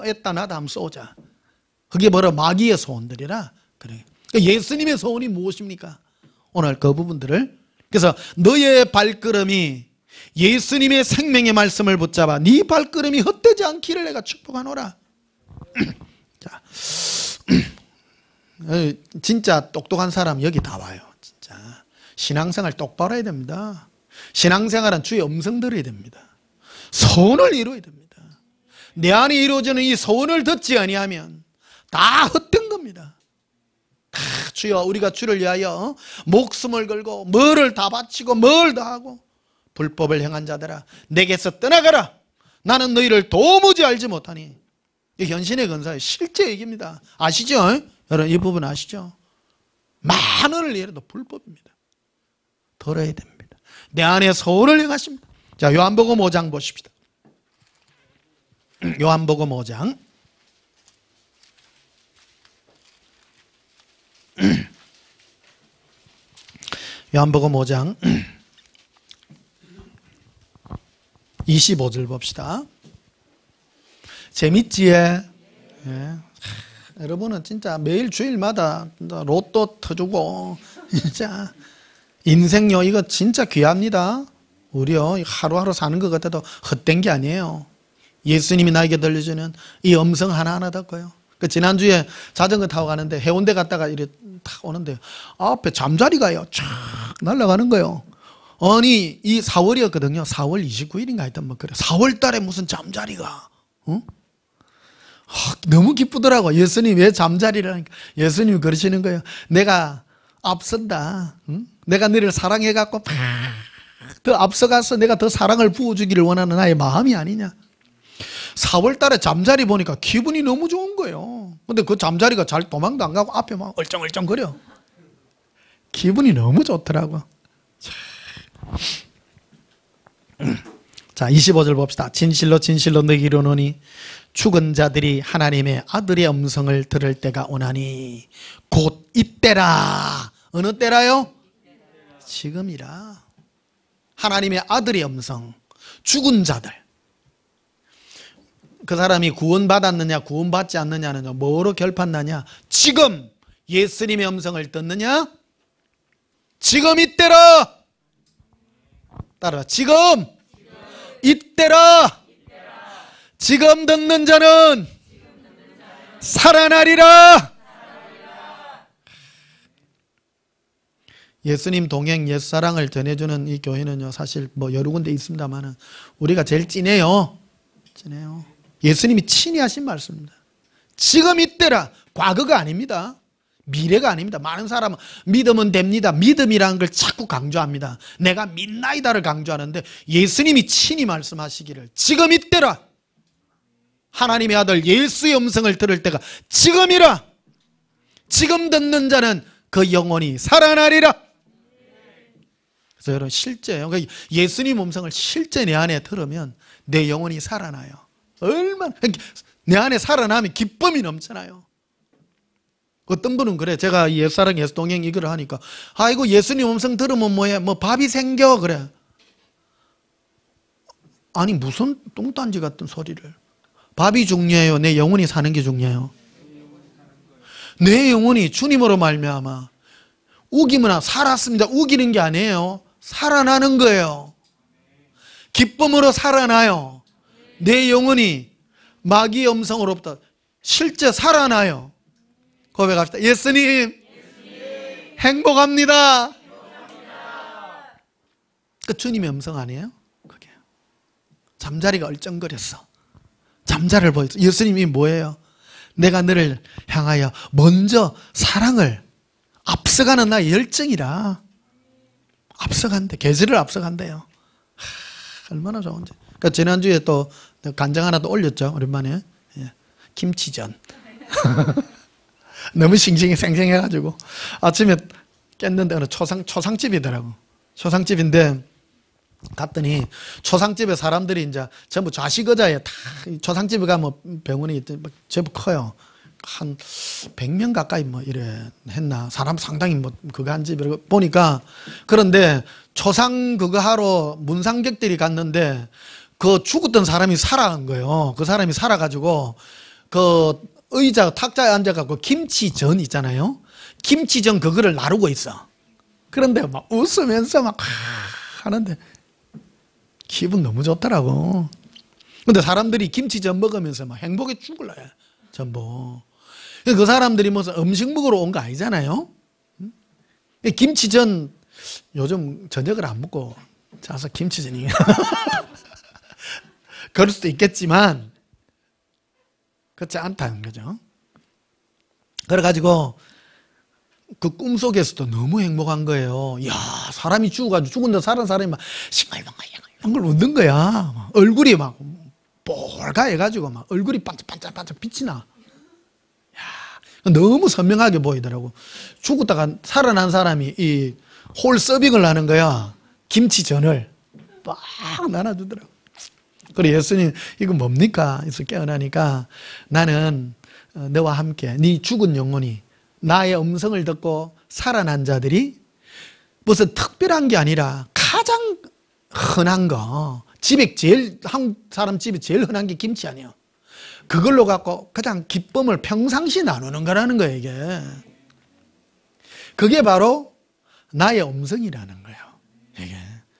했다 나다 하면 쏘자. 그게 뭐라 마귀의 소원들이라 그래요. 예수님의 소원이 무엇입니까? 오늘 그 부분들을, 그래서 너의 발걸음이 예수님의 생명의 말씀을 붙잡아 네 발걸음이 헛되지 않기를 내가 축복하노라. 자, 진짜 똑똑한 사람 여기 다 와요. 진짜 신앙생활 똑바로 해야 됩니다. 신앙생활은 주의 음성 들어야 됩니다. 소원을 이루어야 됩니다. 내 안에 이루어지는 이 소원을 듣지 아니하면 다 헛된 겁니다. 다 주여, 우리가 주를 위하여 목숨을 걸고 뭐를 다 바치고 뭘 다 하고, 불법을 행한 자들아 내게서 떠나가라. 나는 너희를 도무지 알지 못하니. 이 현신의 근사의 실제 얘기입니다. 아시죠? 여러분 이 부분 아시죠? 만원을 내려도 불법입니다. 들어야 됩니다. 내 안에 소원을 행하십니다. 자, 요한복음 5장 보십시다. 요한복음 5장 요한복음 5장 25절 봅시다. 재밌지? 예. 여러분은 진짜 매일 주일마다 로또 터주고, 진짜 인생요, 이거 진짜 귀합니다. 우리요, 하루하루 사는 것 같아도 헛된 게 아니에요. 예수님이 나에게 들려주는 이 음성 하나하나 듣고요. 지난주에 자전거 타고 가는데 해운대 갔다가 이렇게 탁 오는데 앞에 잠자리가요, 쫙 날아가는 거예요. 아니 이 4월이었거든요. 4월 29일인가 하여튼 뭐 그래. 4월 달에 무슨 잠자리가 너무 기쁘더라고. 예수님 왜 잠자리를 하니까 예수님이 그러시는 거예요. 내가 앞선다. 내가 너를 사랑해갖고 더 앞서가서 내가 더 사랑을 부어주기를 원하는 나의 마음이 아니냐. 4월 달에 잠자리 보니까 기분이 너무 좋은 거예요. 근데 그 잠자리가 잘 도망도 안 가고 앞에 막 얼쩡얼쩡거려. 기분이 너무 좋더라고. 자 25절 봅시다. 진실로 진실로 너희에게 이르노니 죽은 자들이 하나님의 아들의 음성을 들을 때가 오나니 곧 이때라. 어느 때라요? 지금이라. 하나님의 아들의 음성. 죽은 자들. 그 사람이 구원받았느냐 구원받지 않느냐는 뭐로 결판나냐. 지금 예수님의 음성을 듣느냐. 지금 이때라. 따라와. 지금 이때라. 지금 듣는 자는 살아나리라. 예수님 동행 옛사랑을 전해주는 이 교회는요 사실 뭐 여러 군데 있습니다만 우리가 제일 진해요. 진해요. 예수님이 친히 하신 말씀입니다. 지금 이때라. 과거가 아닙니다. 미래가 아닙니다. 많은 사람은 믿으면 됩니다. 믿음이라는 걸 자꾸 강조합니다. 내가 믿나이다를 강조하는데 예수님이 친히 말씀하시기를 지금 이때라. 하나님의 아들 예수의 음성을 들을 때가 지금이라. 지금 듣는 자는 그 영혼이 살아나리라. 그래서 여러분 실제요. 예수님 음성을 실제 내 안에 들으면 내 영혼이 살아나요. 얼마나 내 안에 살아나면 기쁨이 넘쳐나요. 어떤 분은 그래. 제가 옛사랑 예수동행 이걸 하니까 아이고 예수님 음성 들으면 뭐해 뭐 밥이 생겨 그래. 아니 무슨 똥단지 같은 소리를. 밥이 중요해요? 내 영혼이 사는 게 중요해요? 내 영혼이 주님으로 말미암아 우기면 살았습니다. 우기는 게 아니에요. 살아나는 거예요. 기쁨으로 살아나요. 내 영혼이 마귀의 음성으로부터 실제 살아나요. 고백합시다. 예수님, 행복합니다. 그 주님의 음성 아니에요? 그게 잠자리가 얼쩡거렸어. 잠자리를 보였어. 예수님이 뭐예요? 내가 너를 향하여 먼저 사랑을 앞서가는 나의 열정이라. 앞서간대. 계절을 앞서간대요. 얼마나 좋은지. 그러니까 지난주에 또 간장 하나 또 올렸죠. 오랜만에. 예. 김치전. 너무 생생해가지고 아침에 깼는데 어느 초상집이더라고. 초상집인데 갔더니 초상집에 사람들이 이제 전부 좌식의자에 다 초상집에 가면 병원이 전부 커요. 한 100명 가까이 뭐 이래 했나. 사람 상당히 뭐 그거 한 집에 보니까. 그런데 초상 그거 하러 문상객들이 갔는데 그 죽었던 사람이 살아간 거예요. 그 사람이 살아가지고 그 의자 탁자에 앉아갖고 김치전 있잖아요. 김치전 그거를 나르고 있어. 그런데 막 웃으면서 막 하는데 기분 너무 좋더라고. 근데 사람들이 김치전 먹으면서 막 행복에 죽을라 해. 전부. 그 사람들이 무슨 음식 먹으러 온 거 아니잖아요. 김치전 요즘 저녁을 안 먹고 자서 김치전이 그럴 수도 있겠지만 그렇지 않다는 거죠. 그래가지고 그 꿈속에서도 너무 행복한 거예요. 야, 사람이 죽어가지고 죽은데 살은 사람이 막 싱글벙글 웃는 거야. 얼굴이 막 뻘가해가지고 막 얼굴이 반짝반짝 빛이 나. 야, 너무 선명하게 보이더라고. 죽었다가 살아난 사람이 이 홀 서빙을 하는 거야. 김치전을 막 나눠주더라고. 그래 예수님 이거 뭡니까? 그래서 깨어나니까 나는 너와 함께 네 죽은 영혼이 나의 음성을 듣고 살아난 자들이 무슨 특별한 게 아니라 가장 흔한 거. 집에 제일 한국 사람 집에 제일 흔한 게 김치 아니에요. 그걸로 갖고 가장 기쁨을 평상시 나누는 거라는 거예요. 이게. 그게 바로 나의 음성이라는 거예요. 이게.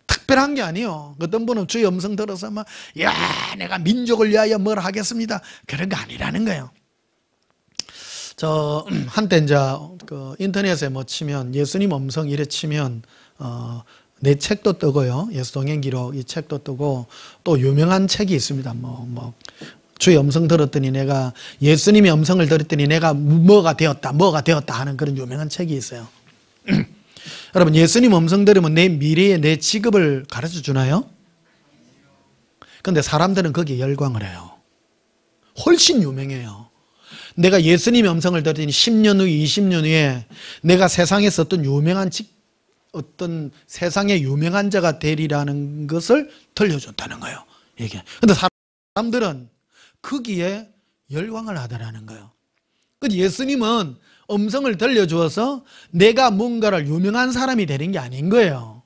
특별한 게 아니에요. 어떤 분은 주의 음성 들어서 막, 야, 내가 민족을 위하여 뭘 하겠습니다. 그런 거 아니라는 거예요. 저 한때 이제 그 인터넷에 뭐 치면 예수님 음성 이래 치면 내 책도 뜨고요. 예수 동행 기록 이 책도 뜨고 또 유명한 책이 있습니다. 뭐 주의 음성 들었더니 내가 예수님의 음성을 들었더니 내가 뭐가 되었다 하는 그런 유명한 책이 있어요. 여러분 예수님 음성 들으면 내 미래의 내 직업을 가르쳐 주나요? 근데 사람들은 거기에 열광을 해요. 훨씬 유명해요. 내가 예수님의 음성을 들으니 10년 후, 20년 후에 내가 세상에서 어떤 유명한 어떤 세상의 유명한 자가 되리라는 것을 들려준다는 거예요. 이게. 근데 사람들은 거기에 열광을 하더라는 거예요. 예수님은 음성을 들려주어서 내가 뭔가를 유명한 사람이 되는 게 아닌 거예요.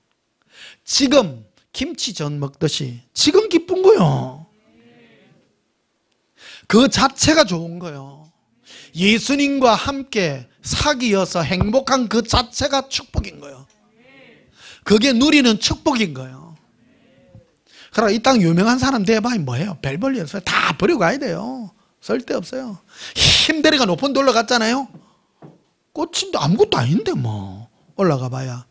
지금 김치전 먹듯이 지금 기쁜 거예요. 그 자체가 좋은 거예요. 예수님과 함께 사귀어서 행복한 그 자체가 축복인 거예요. 그게 누리는 축복인 거예요. 그러나 이 땅 유명한 사람 돼봐야 뭐예요? 별 볼 일 없어요. 다 버리고 가야 돼요. 쓸데없어요. 힘들이가 높은 데 올라갔잖아요. 꽃인도 아무것도 아닌데 뭐 올라가 봐야.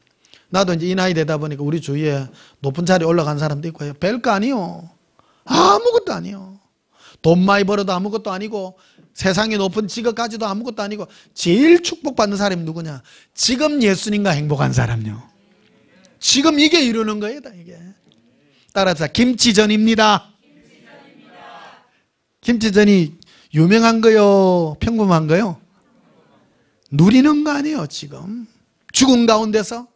나도 이제 이 나이 되다 보니까 우리 주위에 높은 자리에 올라간 사람도 있고요. 별거 아니요. 아무것도 아니요. 돈 많이 벌어도 아무것도 아니고 세상에 높은 직업까지도 아무것도 아니고 제일 축복받는 사람이 누구냐? 지금 예수님과 행복한 사람요. 지금 이게 이루는 거예요. 이게. 따라서 김치전입니다. 김치전이 유명한 거요? 평범한 거요? 누리는 거 아니에요. 지금 죽은 가운데서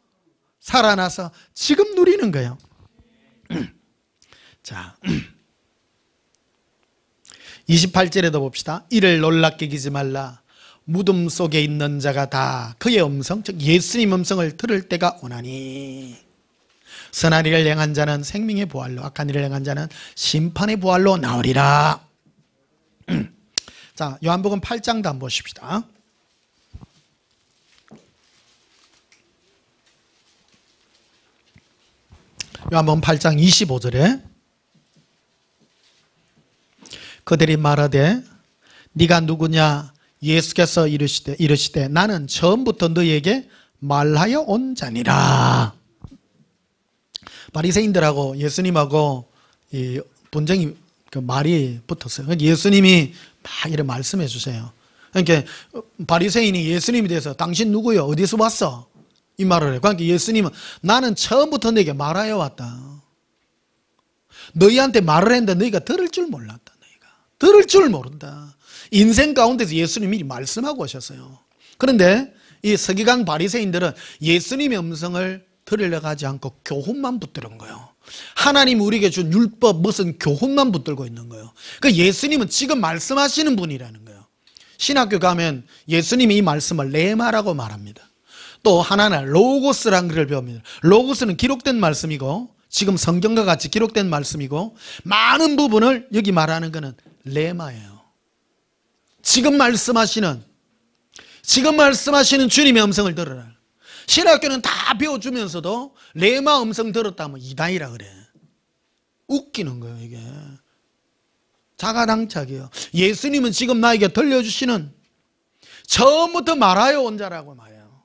살아나서 지금 누리는 거예요. 자 28절에도 봅시다. 이를 놀랍게 여기지 말라. 무덤 속에 있는 자가 다 그의 음성, 즉 예수님 음성을 들을 때가 오나니 선한 일을 행한 자는 생명의 부활로, 악한 일을 행한 자는 심판의 부활로 나오리라. 자, 요한복음 8장도 한번 보십시다. 요한복음 8장 25절에 그들이 말하되 네가 누구냐? 예수께서 이르시되 나는 처음부터 너희에게 말하여 온 자니라. 바리새인들하고 예수님하고 이 분쟁이 그 말이 붙었어요. 그러니까 예수님이 막 이렇게 말씀해 주세요. 그러니까 바리새인이 예수님에 대해서 당신 누구요? 어디서 왔어? 이 말을 해요. 그러니까 예수님은 나는 처음부터 너에게 말하여 왔다. 너희한테 말을 했는데 너희가 들을 줄 몰랐다. 너희가 들을 줄 모른다. 인생 가운데서 예수님이 미리 말씀하고 오셨어요. 그런데 이 서기관 바리새인들은 예수님의 음성을 들으려고 하지 않고 교훈만 붙드는 거예요. 하나님 우리에게 준 율법 무슨 교훈만 붙들고 있는 거예요. 그 예수님은 지금 말씀하시는 분이라는 거예요. 신학교 가면 예수님이 이 말씀을 레마라고 말합니다. 또 하나는 로고스라는 글을 배웁니다. 로고스는 기록된 말씀이고 지금 성경과 같이 기록된 말씀이고 많은 부분을 여기 말하는 것은 레마예요. 지금 말씀하시는 주님의 음성을 들으라. 신학교는 다 배워주면서도 레마 음성 들었다면 이단이라 그래. 웃기는 거예요 이게. 자가당착이에요. 예수님은 지금 나에게 들려주시는 처음부터 말하여 온 자라고 말해요.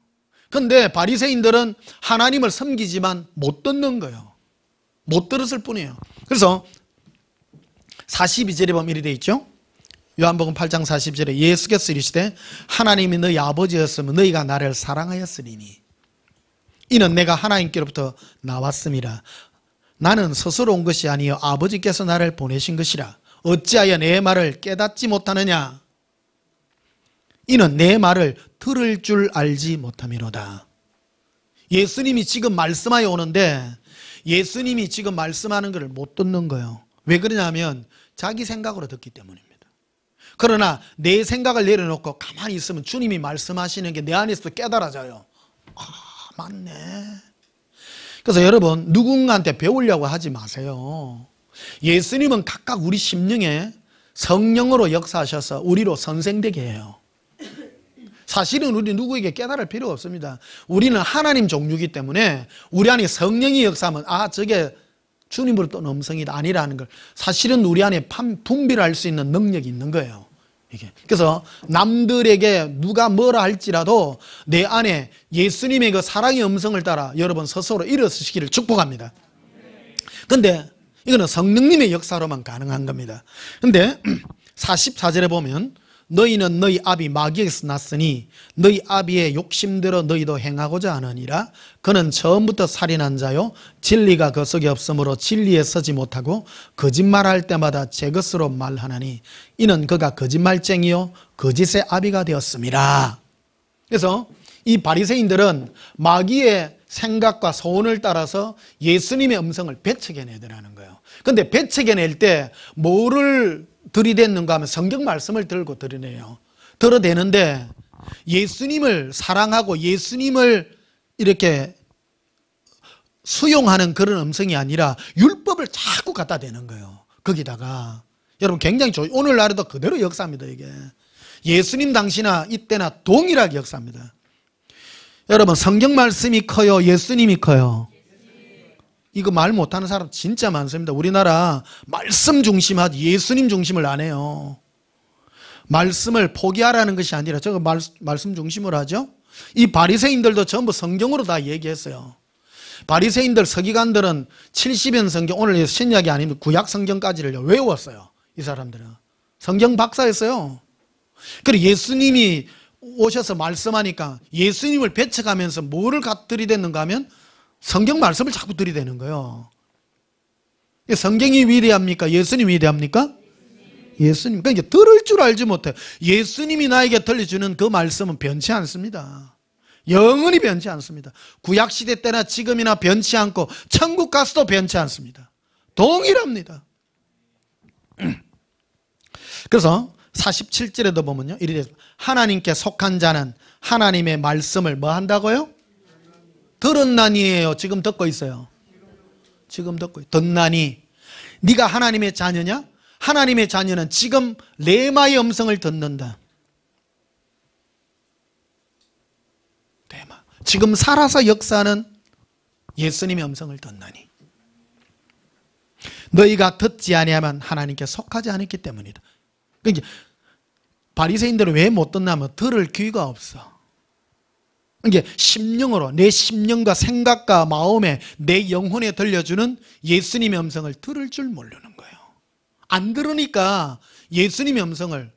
그런데 바리새인들은 하나님을 섬기지만 못 듣는 거예요. 못 들었을 뿐이에요. 그래서 42절에 보면 이렇게 되어 있죠. 요한복음 8장 40절에 예수께서 이르시되 하나님이 너희 아버지였으면 너희가 나를 사랑하였으리니 이는 내가 하나님께로부터 나왔음이라. 나는 스스로 온 것이 아니요 아버지께서 나를 보내신 것이라. 어찌하여 내 말을 깨닫지 못하느냐? 이는 내 말을 들을 줄 알지 못함이로다. 예수님이 지금 말씀하여 오는데 예수님이 지금 말씀하는 것을 못 듣는 거예요. 왜 그러냐면 자기 생각으로 듣기 때문입니다. 그러나 내 생각을 내려놓고 가만히 있으면 주님이 말씀하시는 게 내 안에서도 깨달아져요. 맞네. 그래서 여러분 누군가한테 배우려고 하지 마세요. 예수님은 각각 우리 심령에 성령으로 역사하셔서 우리로 선생되게 해요. 사실은 우리 누구에게 깨달을 필요가 없습니다. 우리는 하나님 종류이기 때문에 우리 안에 성령이 역사하면 저게 주님으로 또 음성이다 아니라는 걸 사실은 우리 안에 분별할 수 있는 능력이 있는 거예요. 이게. 그래서 남들에게 누가 뭐라 할지라도 내 안에 예수님의 그 사랑의 음성을 따라 여러분 스스로 일어서시기를 축복합니다. 근데 이거는 성령님의 역사로만 가능한 겁니다. 근데 44절에 보면 너희는 너희 아비 마귀에게서 났으니 너희 아비의 욕심대로 너희도 행하고자 하느니라. 그는 처음부터 살인한 자요 진리가 그 속에 없으므로 진리에 서지 못하고 거짓말할 때마다 제 것으로 말하나니 이는 그가 거짓말쟁이요 거짓의 아비가 되었습니다. 그래서 이 바리새인들은 마귀의 생각과 소원을 따라서 예수님의 음성을 배척해내야 되는 거예요. 근데 배척해낼 때 뭐를 들이댔는가 하면 성경 말씀을 들고 들이내요. 들어대는데 예수님을 사랑하고 예수님을 이렇게 수용하는 그런 음성이 아니라 율법을 자꾸 갖다 대는 거예요. 거기다가 여러분 굉장히 오늘날에도 그대로 역사입니다. 이게 예수님 당시나 이때나 동일하게 역사입니다. 여러분 성경 말씀이 커요? 예수님이 커요? 이거 말 못하는 사람 진짜 많습니다. 우리나라 말씀 중심하지 예수님 중심을 안 해요. 말씀을 포기하라는 것이 아니라 저거 말씀 중심으로 하죠. 이 바리새인들도 전부 성경으로 다 얘기했어요. 바리새인들 서기관들은 70년 성경, 오늘 신약이 아니면 구약 성경까지를 외웠어요. 이 사람들은 성경 박사였어요. 그리고 예수님이 오셔서 말씀하니까 예수님을 배척하면서 뭐를 들이댔는가 하면 성경 말씀을 자꾸 들이대는 거예요. 성경이 위대합니까? 예수님이 위대합니까? 예수님. 그러니까 들을 줄 알지 못해요. 예수님이 나에게 들려주는 그 말씀은 변치 않습니다. 영원히 변치 않습니다. 구약시대 때나 지금이나 변치 않고 천국 가서도 변치 않습니다. 동일합니다. 그래서 47절에도 보면요, 이래 하나님께 속한 자는 하나님의 말씀을 뭐 한다고요? 들었나니예요. 지금 듣고 있어요. 지금 듣고 듣나니. 네가 하나님의 자녀냐? 하나님의 자녀는 지금 레마의 음성을 듣는다. 레마. 지금 살아서 역사하는 예수님의 음성을 듣나니. 너희가 듣지 아니하면 하나님께 속하지 않았기 때문이다. 그러니까 바리새인들은 왜 못 듣냐면 들을 귀가 없어. 이게 심령으로 내 심령과 생각과 마음에 내 영혼에 들려주는 예수님의 음성을 들을 줄 모르는 거예요. 안 들으니까 예수님의 음성을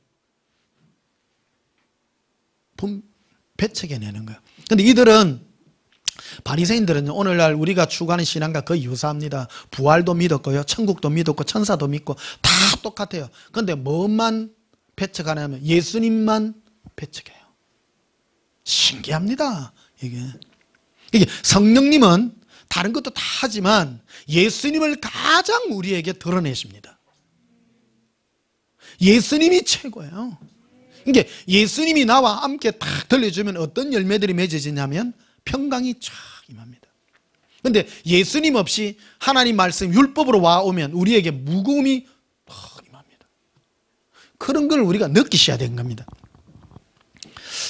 배척해내는 거예요. 그런데 이들은 바리새인들은 오늘날 우리가 추구하는 신앙과 거의 유사합니다. 부활도 믿었고요, 천국도 믿었고 천사도 믿고 다 똑같아요. 그런데 뭐만 배척하냐면 예수님만 배척해요. 신기합니다. 이게 성령님은 다른 것도 다 하지만 예수님을 가장 우리에게 드러내십니다. 예수님이 최고예요. 이게 예수님이 나와 함께 딱 들려주면 어떤 열매들이 맺어지냐면 평강이 쫙 임합니다. 그런데 예수님 없이 하나님 말씀 율법으로 와오면 우리에게 무거움이 팍 임합니다. 그런 걸 우리가 느끼셔야 되는 겁니다.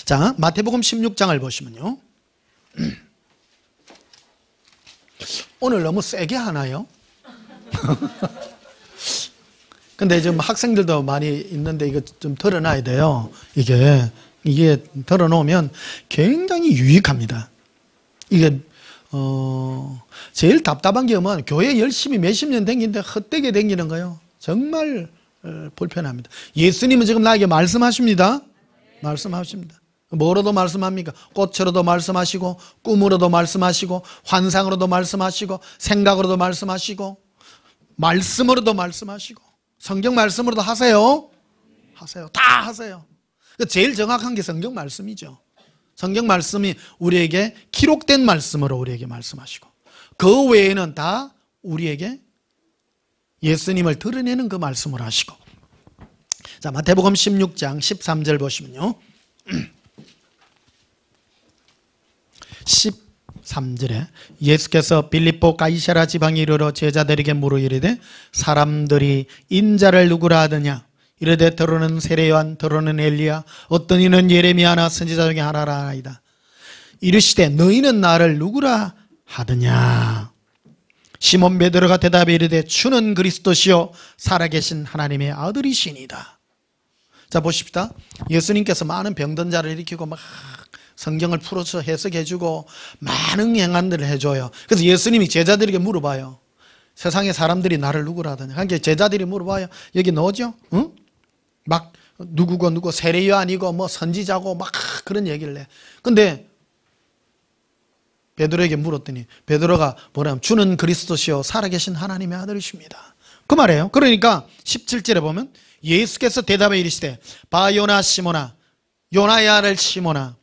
자, 마태복음 16장을 보시면요, 오늘 너무 세게 하나요? 근데 지금 학생들도 많이 있는데 이거 좀 털어놔야 돼요. 이게 털어놓으면 굉장히 유익합니다. 이게 제일 답답한 게 뭐냐면 교회 열심히 몇십 년 다니는데 헛되게 다니는 거예요. 정말 불편합니다. 예수님은 지금 나에게 말씀하십니다. 말씀하십니다. 뭐로도 말씀합니까? 꽃으로도 말씀하시고 꿈으로도 말씀하시고 환상으로도 말씀하시고 생각으로도 말씀하시고 말씀으로도 말씀하시고 성경 말씀으로도 하세요. 하세요. 다 하세요. 제일 정확한 게 성경 말씀이죠. 성경 말씀이 우리에게 기록된 말씀으로 우리에게 말씀하시고 그 외에는 다 우리에게 예수님을 드러내는 그 말씀을 하시고. 자, 마태복음 16장 13절 보시면요, 13절에 예수께서 빌립보 가이사랴 지방에 이르러 제자들에게 물어 이르되 사람들이 인자를 누구라 하느냐? 이르되 더러는 세례요한, 더러는 엘리야, 어떤 이는 예레미야나 선지자 중에 하나라 하나이다. 이르시되 너희는 나를 누구라 하느냐? 시몬 베드로가 대답해 이르되 주는 그리스도시요 살아계신 하나님의 아들이시니이다. 자, 보십시다. 예수님께서 많은 병든 자를 일으키고 막 성경을 풀어서 해석해주고 많은 행한들을 해줘요. 그래서 예수님이 제자들에게 물어봐요. 세상의 사람들이 나를 누구라 하더냐. 그러니까 제자들이 물어봐요. 여기 너죠? 응? 막 누구고 누구 세례요한이고 뭐 선지자고 막 그런 얘기를 해. 근데 베드로에게 물었더니 베드로가 뭐냐면 주는 그리스도시요 살아계신 하나님의 아들이십니다. 그 말이에요. 그러니까 17절에 보면 예수께서 대답해 이르시되 바 요나 시모나 요나의 아들 시모나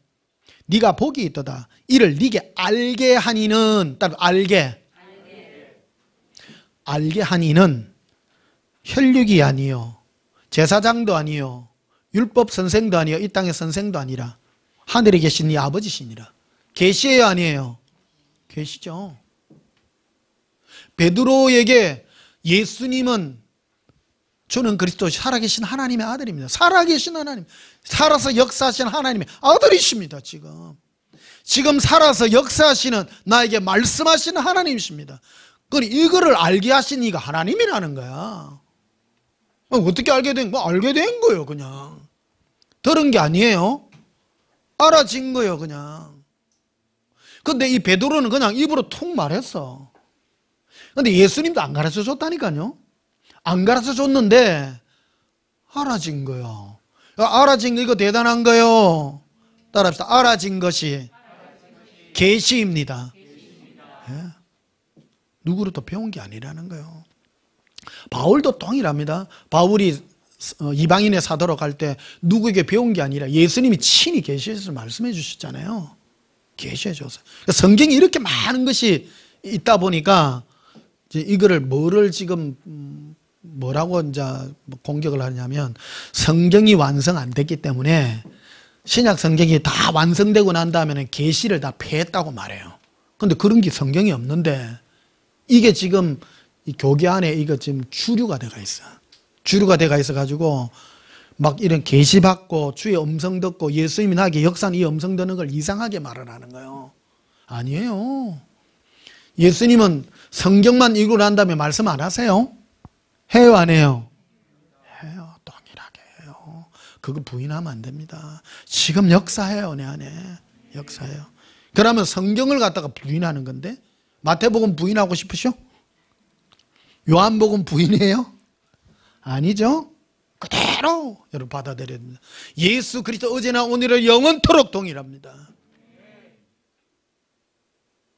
네가 복이 있도다. 이를 네게 알게 하니는 따로 알게 하니는 혈육이 아니요 제사장도 아니요 율법 선생도 아니요 이 땅의 선생도 아니라 하늘에 계신 네 아버지시니라. 계시예요 아니에요? 계시죠. 베드로에게 예수님은 주는 그리스도 살아계신 하나님의 아들입니다. 살아계신 하나님, 살아서 역사하시는 하나님의 아들이십니다. 지금 살아서 역사하시는 나에게 말씀하시는 하나님이십니다. 이거를 알게 하신 이가 하나님이라는 거야. 어떻게 알게 된 거야? 알게 된 거예요. 그냥 들은 게 아니에요. 알아진 거예요. 그냥. 근데 이 베드로는 그냥 입으로 툭 말했어. 근데 예수님도 안 가르쳐 줬다니까요. 안 가르쳐 줬는데 알아진 거예요. 알아진 거 이거 대단한 거예요. 따라합시다. 알아진 것이 계시입니다. 예? 누구로부터 배운 게 아니라는 거예요. 바울도 동일합니다. 바울이 이방인의 사도로 갈 때 누구에게 배운 게 아니라 예수님이 친히 계시해서 말씀해 주셨잖아요. 계시해 줬어요. 성경이 이렇게 많은 것이 있다 보니까 이거를 뭐를 지금 뭐라고 이제 공격을 하냐면 성경이 완성 안 됐기 때문에 신약 성경이 다 완성되고 난 다음에는 계시를 다 폐했다고 말해요. 근데 그런 게 성경이 없는데 이게 지금 이 교계 안에 이거 지금 주류가 돼가 있어. 주류가 돼가 있어 가지고 막 이런 계시 받고 주의 음성 듣고 예수님이 나에게 역사는 이 음성 듣는 걸 이상하게 말을 하는 거예요. 아니에요. 예수님은 성경만 읽고 난 다음에 말씀 안 하세요? 해요 안 해요? 해요. 동일하게 해요. 그거 부인하면 안 됩니다. 지금 역사해요. 내 안에 역사해요. 그러면 성경을 갖다가 부인하는 건데 마태복음 부인하고 싶으셔? 요한복음 부인해요? 아니죠. 그대로 여러분 받아들여야 됩니다. 예수 그리스도 어제나 오늘은 영원토록 동일합니다.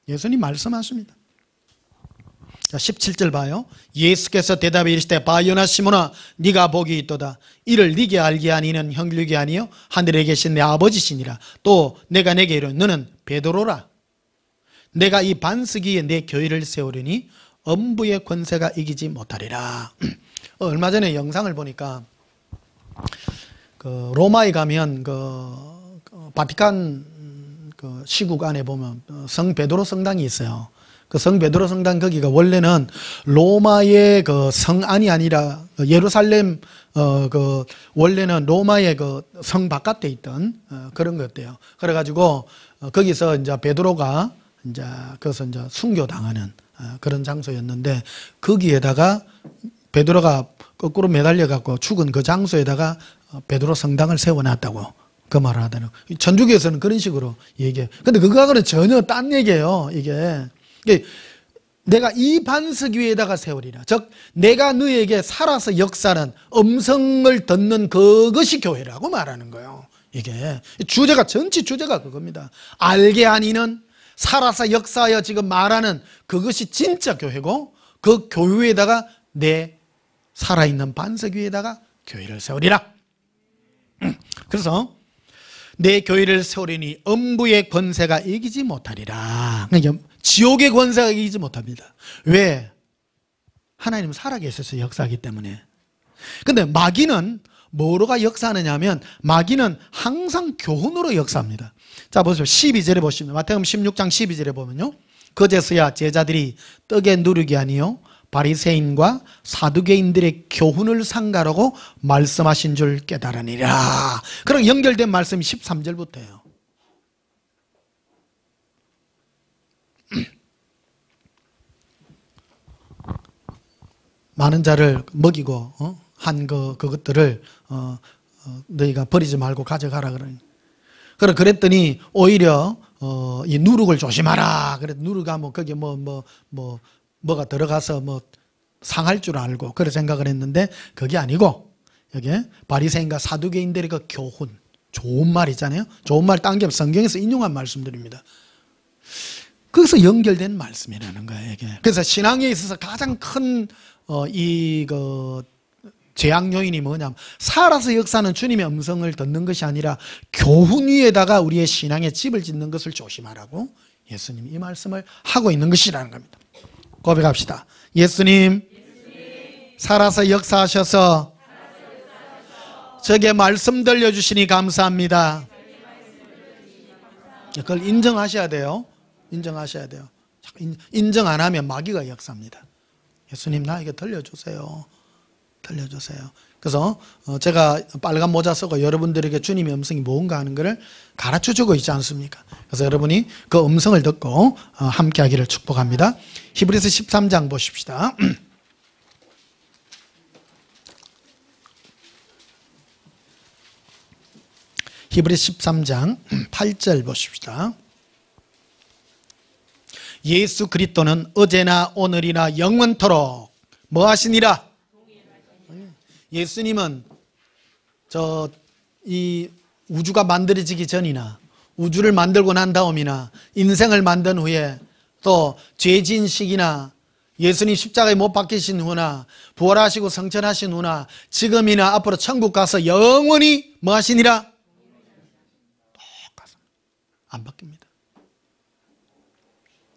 예수님 말씀하십니다. 자, 17절 봐요. 예수께서 대답해 이르시되 바 요나 시모나 네가 복이 있도다. 이를 네게 알게 하니는 혈육이 아니요 하늘에 계신 내 아버지시니라. 또 내가 내게 이르노니 너는 베드로라. 내가 이 반석 위에 내 교회를 세우려니 엄부의 권세가 이기지 못하리라. 얼마 전에 영상을 보니까 그 로마에 가면 그 바티칸 그 시국 안에 보면 성 베드로 성당이 있어요. 그 성 베드로 성당 거기가 원래는 로마의 그 성안이 아니라 예루살렘 그 원래는 로마의 그 성 바깥에 있던 그런 거였대요. 그래가지고 거기서 이제 베드로가 이제 거기서 이제 순교당하는 그런 장소였는데 거기에다가 베드로가 거꾸로 매달려 갖고 죽은 그 장소에다가 베드로 성당을 세워놨다고 그 말을 하다는. 천주교에서는 그런 식으로 얘기해요. 근데 그거하고는 전혀 딴 얘기예요. 이게 내가 이 반석 위에다가 세우리라. 즉 내가 너에게 살아서 역사는 음성을 듣는 그것이 교회라고 말하는 거예요. 이게 주제가 전체 주제가 그겁니다. 알게 아니는 살아서 역사하여 지금 말하는 그것이 진짜 교회고 그 교회에다가 내 살아있는 반석 위에다가 교회를 세우리라. 그래서 내 교회를 세우리니 음부의 권세가 이기지 못하리라. 그러니까 지옥의 권세가 이기지 못합니다. 왜? 하나님은 살아계셔서 역사하기 때문에. 근데 마귀는 뭐로가 역사하느냐 하면 마귀는 항상 교훈으로 역사합니다. 자 보세요. 12절에 보시면 마태복음 16장 12절에 보면요. 그제서야 제자들이 떡의 누룩이 아니요 바리새인과 사두개인들의 교훈을 상가라고 말씀하신 줄 깨달으니라. 그럼 연결된 말씀이 13절부터예요. 많은 자를 먹이고 한 그것들을 너희가 버리지 말고 가져가라 그러니. 그랬더니 오히려 이 누룩을 조심하라. 그래 누룩가 뭐 거기 뭐가 들어가서 뭐 상할 줄 알고 그래 생각을 했는데 그게 아니고 여기 바리새인과 사두개인들의 그 교훈, 좋은 말이잖아요. 좋은 말 딴 게 성경에서 인용한 말씀드립니다. 거기서 연결된 말씀이라는 거예요. 이게. 그래서 신앙에 있어서 가장 큰 제약 요인이 뭐냐면 살아서 역사하는 주님의 음성을 듣는 것이 아니라 교훈 위에다가 우리의 신앙의 집을 짓는 것을 조심하라고 예수님이 이 말씀을 하고 있는 것이라는 겁니다. 고백합시다. 예수님 살아서 역사하셔서 저게 말씀 들려주시니 감사합니다. 그걸 인정하셔야 돼요. 인정하셔야 돼요. 인정 안 하면 마귀가 역사합니다. 예수님 나에게 들려주세요. 들려주세요. 그래서 제가 빨간 모자 쓰고 여러분들에게 주님의 음성이 뭔가 하는 것을 가르쳐주고 있지 않습니까? 그래서 여러분이 그 음성을 듣고 함께 하기를 축복합니다. 히브리서 13장 보십시다. 히브리서 13장 8절 보십시다. 예수 그리스도는 어제나 오늘이나 영원토록 뭐 하시니라? 예수님은 이 우주가 만들어지기 전이나 우주를 만들고 난 다음이나 인생을 만든 후에 또 죄진식이나 예수님 십자가에 못 박히신 후나 부활하시고 성천하신 후나 지금이나 앞으로 천국 가서 영원히 뭐 하시니라? 똑같습니다. 안 바뀝니다.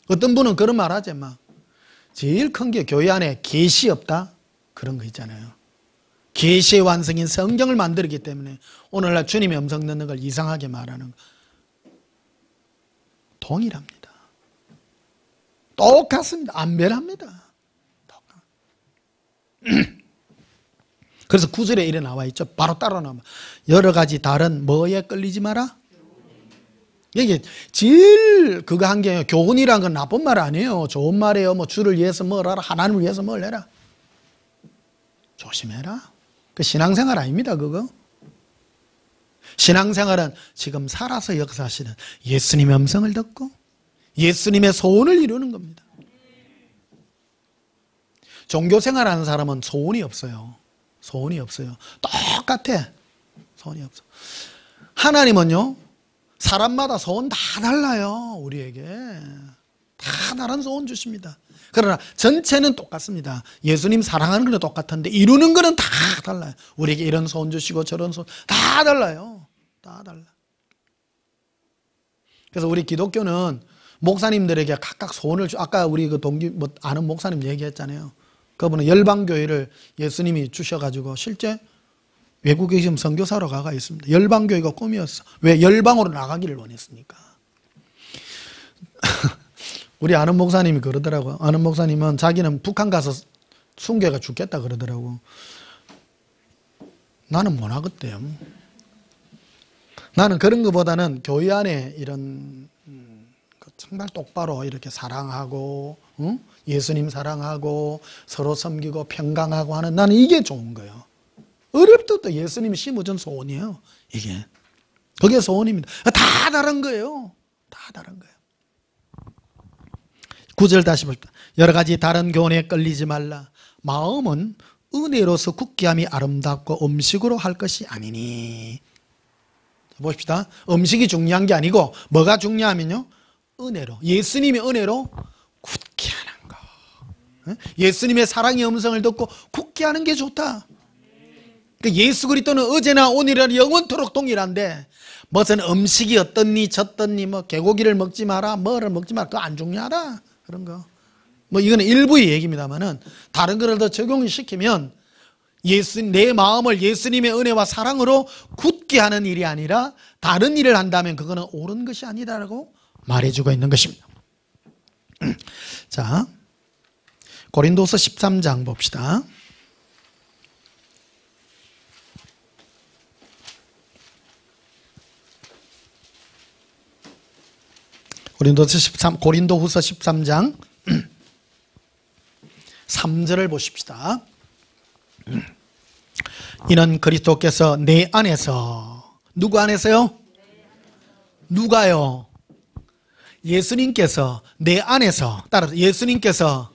어떤 분은 그런 말 하지 막 제일 큰 게 교회 안에 계시 없다? 그런 거 있잖아요. 계시의 완성인 성경을 만들었기 때문에 오늘날 주님의 음성 듣는 걸 이상하게 말하는 거. 동일합니다. 똑같습니다. 안 변합니다. 그래서 9절에 이래 나와 있죠. 바로 따라 나와. 여러 가지 다른 뭐에 끌리지 마라? 이게 제일 그거 한 게 교훈이란 건 나쁜 말 아니에요. 좋은 말이에요. 뭐 주를 위해서 뭘 하라. 하나님을 위해서 뭘 해라. 조심해라. 그 신앙생활 아닙니다. 그거. 신앙생활은 지금 살아서 역사하시는 예수님의 음성을 듣고 예수님의 소원을 이루는 겁니다. 종교생활하는 사람은 소원이 없어요. 소원이 없어요. 똑같아. 소원이 없어. 하나님은요 사람마다 소원 다 달라요. 우리에게 다 다른 소원 주십니다. 그러나 전체는 똑같습니다. 예수님 사랑하는 건 똑같은데 이루는 거는 다 달라요. 우리에게 이런 소원 주시고 저런 소원 다 달라요. 다 달라. 그래서 우리 기독교는 목사님들에게 각각 소원을 아까 우리 그 동기 아는 목사님 얘기했잖아요. 그분은 열방교회를 예수님이 주셔가지고 실제 외국에 지금 선교사로 가가 있습니다. 열방교회가 꿈이었어. 왜? 열방으로 나가기를 원했으니까. 우리 아는 목사님이 그러더라고요. 아는 목사님은 자기는 북한 가서 순교가 죽겠다 그러더라고. 나는 못 하겠대요. 나는 그런 것보다는 교회 안에 이런 정말 똑바로 이렇게 사랑하고 예수님 사랑하고 서로 섬기고 평강하고 하는 나는 이게 좋은 거예요. 어릴 때부터 예수님이 심어준 소원이에요. 이게. 그게 소원입니다. 다 다른 거예요. 다 다른 거예요. 9절 다시 봅시다. 여러 가지 다른 교훈에 끌리지 말라. 마음은 은혜로서 굳게함이 아름답고 음식으로 할 것이 아니니. 봅시다. 음식이 중요한 게 아니고 뭐가 중요하면요. 은혜로. 예수님의 은혜로 굳게 하는 거. 예수님의 사랑의 음성을 듣고 굳게 하는 게 좋다. 예수 그리스도는 어제나 오늘이나 영원토록 동일한데 무슨 음식이 어떻니 저떻니 뭐 개고기를 먹지 마라 뭐를 먹지 마라 그거 안 중요하다 그런 거 뭐 이거는 일부의 얘기입니다만은 다른 거를 더 적용을 시키면 내 마음을 예수님의 은혜와 사랑으로 굳게 하는 일이 아니라 다른 일을 한다면 그거는 옳은 것이 아니다라고 말해주고 있는 것입니다. 자, 고린도서 13장 봅시다. 고린도후서 13장 3절을 보십시다. 이는 그리스도께서 내 안에서, 누구 안에서요? 누가요? 예수님께서 내 안에서, 따라서 예수님께서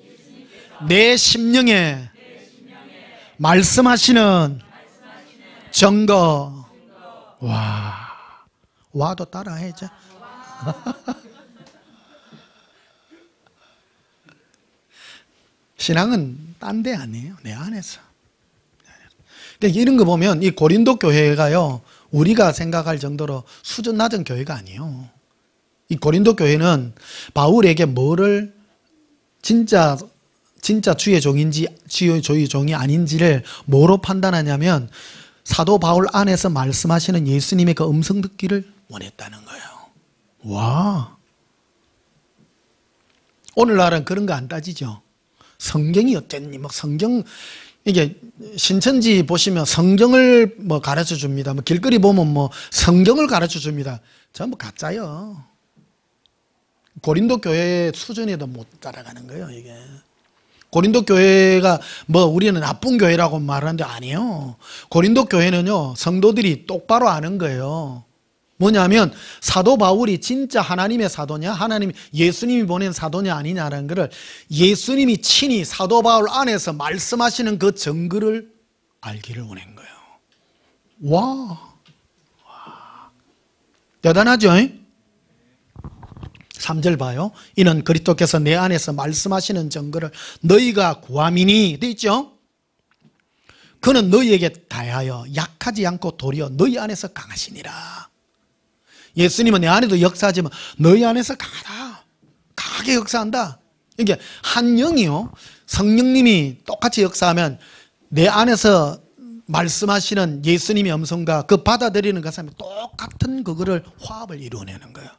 내 심령에 말씀하시는 증거. 와도 따라해야죠. 신앙은 딴 데 아니에요. 내 안에서. 그러니까 이런 거 보면 이 고린도 교회가요, 우리가 생각할 정도로 수준 낮은 교회가 아니에요. 이 고린도 교회는 바울에게 뭐를 진짜 주의 종인지 주의 종이 아닌지를 뭐로 판단하냐면 사도 바울 안에서 말씀하시는 예수님의 그 음성 듣기를 원했다는 거예요. 와. 오늘날은 그런 거 안 따지죠. 성경이 어땠니? 막 성경, 이게 신천지 보시면 성경을 뭐 가르쳐 줍니다. 뭐 길거리 보면 뭐 성경을 가르쳐 줍니다. 전부 가짜요. 고린도 교회 수준에도 못 따라가는 거예요, 이게. 고린도 교회가 뭐 우리는 나쁜 교회라고 말하는데 아니에요. 고린도 교회는요, 성도들이 똑바로 아는 거예요. 뭐냐면 사도 바울이 진짜 하나님의 사도냐, 하나님 예수님이 보낸 사도냐 아니냐라는 것을 예수님이 친히 사도 바울 안에서 말씀하시는 그 증거를 알기를 원한 거예요. 와. 대단하죠? 3절 봐요. 이는 그리스도께서 내 안에서 말씀하시는 증거를 너희가 구함이니, 돼 있죠? 그는 너희에게 다하여 약하지 않고 도리어 너희 안에서 강하시니라. 예수님은 내 안에도 역사하지만 너희 안에서 강하다. 강하게 역사한다. 이게 한 영이요, 성령님이 똑같이 역사하면 내 안에서 말씀하시는 예수님의 음성과 그 받아들이는 그 사람이 똑같은 그거를 화합을 이루어내는 거예요.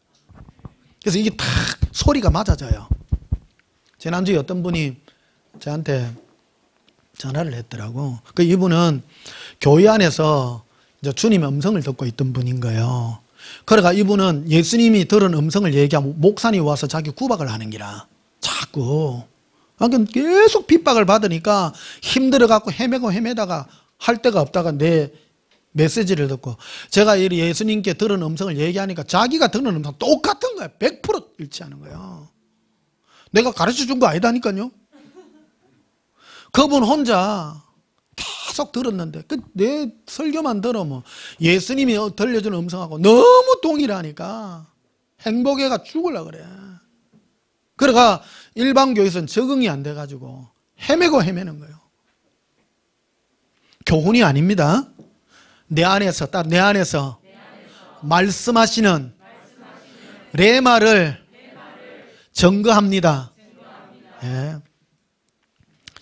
그래서 이게 딱 소리가 맞아져요. 지난주에 어떤 분이 저한테 전화를 했더라고. 그 이분은 교회 안에서 이제 주님의 음성을 듣고 있던 분인 거예요. 그러니까 이분은 예수님이 들은 음성을 얘기하면 목사님 와서 자기 구박을 하는 기라. 자꾸. 그러니까 계속 핍박을 받으니까 힘들어갖고 헤매다가 할 데가 없다가 내 메시지를 듣고, 제가 예수님께 들은 음성을 얘기하니까 자기가 듣는 음성 똑같은 거야. 100% 일치하는 거예요. 내가 가르쳐 준 거 아니다니까요. 그분 혼자 계속 들었는데 내 설교만 들으면 예수님이 들려주는 음성하고 너무 동일하니까 행복해가 죽으려고 그래. 그러니까 일반 교회에서는 적응이 안 돼가지고 헤매는 거예요. 교훈이 아닙니다. 내 안에서 말씀하시는 레마를 증거합니다. 예.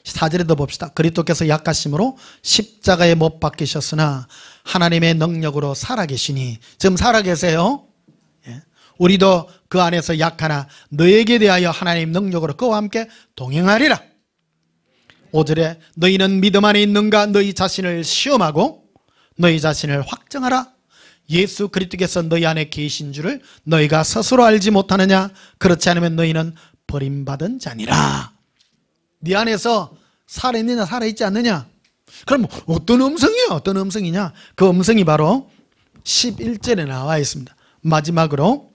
4절에도 봅시다. 그리스도께서 약하심으로 십자가에 못 박히셨으나 하나님의 능력으로 살아계시니, 지금 살아계세요. 예. 우리도 그 안에서 약하나 너에게 대하여 하나님 능력으로 그와 함께 동행하리라. 5절에 너희는 믿음 안에 있는가? 너희 자신을 시험하고 너희 자신을 확정하라. 예수 그리스도께서 너희 안에 계신 줄을 너희가 스스로 알지 못하느냐? 그렇지 않으면 너희는 버림받은 자니라. 네 안에서 살아있느냐 살아있지 않느냐? 그럼 어떤 음성이야? 어떤 음성이냐? 그 음성이 바로 11절에 나와 있습니다. 마지막으로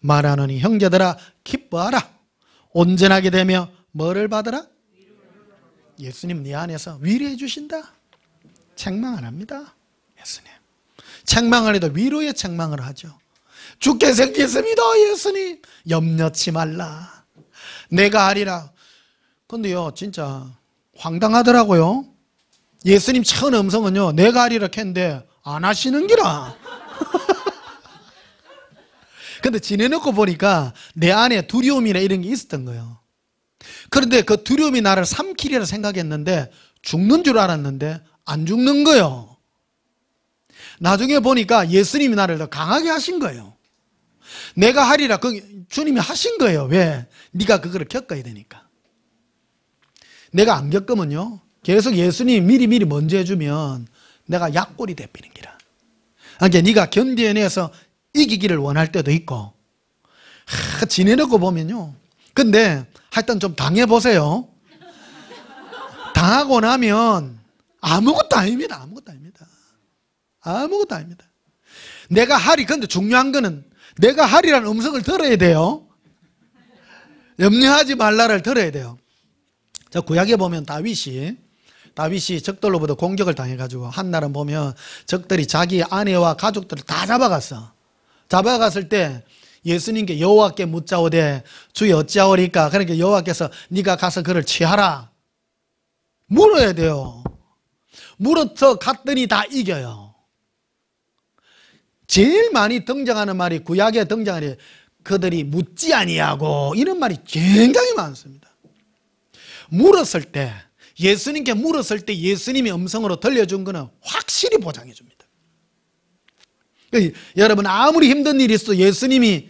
말하노니 형제들아 기뻐하라. 온전하게 되며 뭐를 받으라? 예수님 네 안에서 위로해 주신다. 책망 안 합니다. 예수님 책망 안 해도 위로의 책망을 하죠. 죽게 생겼습니다. 예수님 염려치 말라. 내가 하리라. 근데요 진짜 황당하더라고요. 예수님 처음 음성은요 내가 하리라 했는데 안 하시는 기라. 근데 지내놓고 보니까 내 안에 두려움이나 이런 게 있었던 거예요. 그런데 그 두려움이 나를 삼키리라 생각했는데 죽는 줄 알았는데 안 죽는 거예요. 나중에 보니까 예수님이 나를 더 강하게 하신 거예요. 내가 하리라 그 주님이 하신 거예요. 왜? 네가 그거를 겪어야 되니까. 내가 안 겪으면요 계속 예수님이 미리 먼저 해주면 내가 약골이 되피는 기라. 그러니까 네가 견뎌내서 이기기를 원할 때도 있고 지내놓고 보면요. 근데 하여튼 좀 당해보세요. 당하고 나면 아무것도 아닙니다. 아무것도 아닙니다. 아무것도 아닙니다. 내가 하리, 근데 중요한 거는 내가 하리라는 음성을 들어야 돼요. 염려하지 말라를 들어야 돼요. 저 구약에 보면 다윗이 적들로부터 공격을 당해가지고 한날은 보면 적들이 자기 아내와 가족들을 다 잡아갔어. 잡아갔을 때 예수님께 여호와께 묻자오되 주여 어찌하오리까? 그러니까 여호와께서 네가 가서 그를 취하라 물어야 돼요. 물어서 갔더니 다 이겨요. 제일 많이 등장하는 말이, 구약에 등장하는 그들이 묻지 아니하고, 이런 말이 굉장히 많습니다. 물었을 때, 예수님께 물었을 때 예수님이 음성으로 들려준 거는 확실히 보장해 줍니다. 여러분, 아무리 힘든 일이 있어도 예수님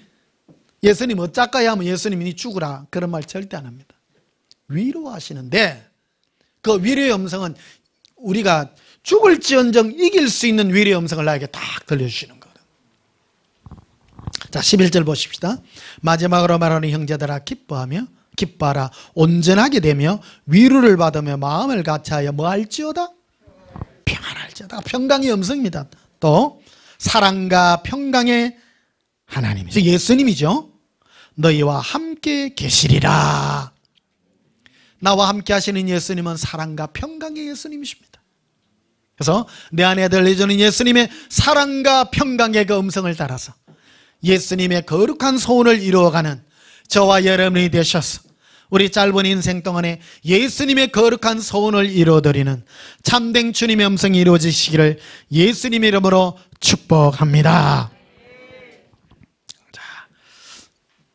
어쩔까요 하면 예수님이 니 죽으라 그런 말 절대 안 합니다. 위로하시는데 그 위로의 음성은 우리가 죽을지언정 이길 수 있는 위로의 음성을 나에게 딱 들려주시는 거예요. 자, 11절 보십시다. 마지막으로 말하는 형제들아 기뻐하라. 온전하게 되며 위로를 받으며 마음을 같이하여 뭐 할지어다? 평안할지어다. 평강의 음성입니다. 또 사랑과 평강의 하나님이죠. 예수님이죠. 너희와 함께 계시리라. 나와 함께 하시는 예수님은 사랑과 평강의 예수님이십니다. 그래서 내 안에 들려주는 예수님의 사랑과 평강의 그 음성을 따라서 예수님의 거룩한 소원을 이루어가는 저와 여러분이 되셔서 우리 짧은 인생 동안에 예수님의 거룩한 소원을 이루어드리는 참된 주님의 음성이 이루어지시기를 예수님의 이름으로 축복합니다. 자,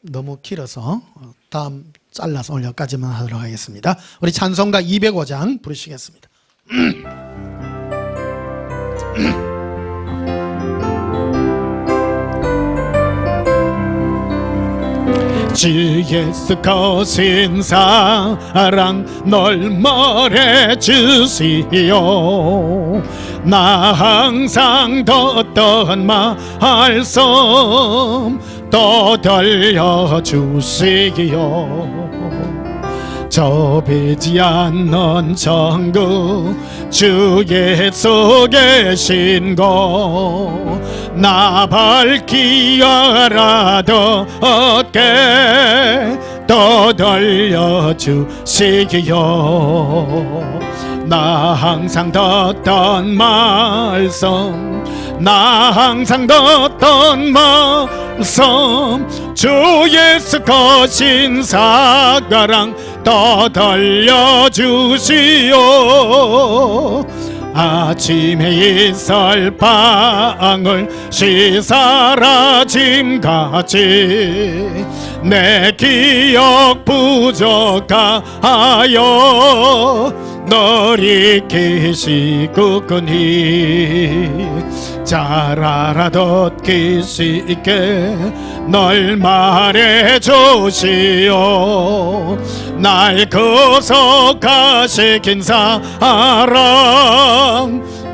너무 길어서 다음 잘라서 오늘 여기까지만 하도록 하겠습니다. 우리 찬송가 205장 부르시겠습니다. 주 예수 거신 사랑 널 말해주시오. 나 항상 듣던 말씀 또 들려주시기요. 접이지 않는 천국 주 예수 계신 곳 나 밝히 알아듣게 또 들려주시기요. 나 항상 듣던 말씀 나 항상 듣던 말씀 주 예수 거신 사랑 또 들려주시오. 아침에 있을 방울 시사라짐같이 내 기억 부족하여 널 익히시구니 잘 알아듣기 쉽게 널 말해주시오. 날 구속하시킨 사랑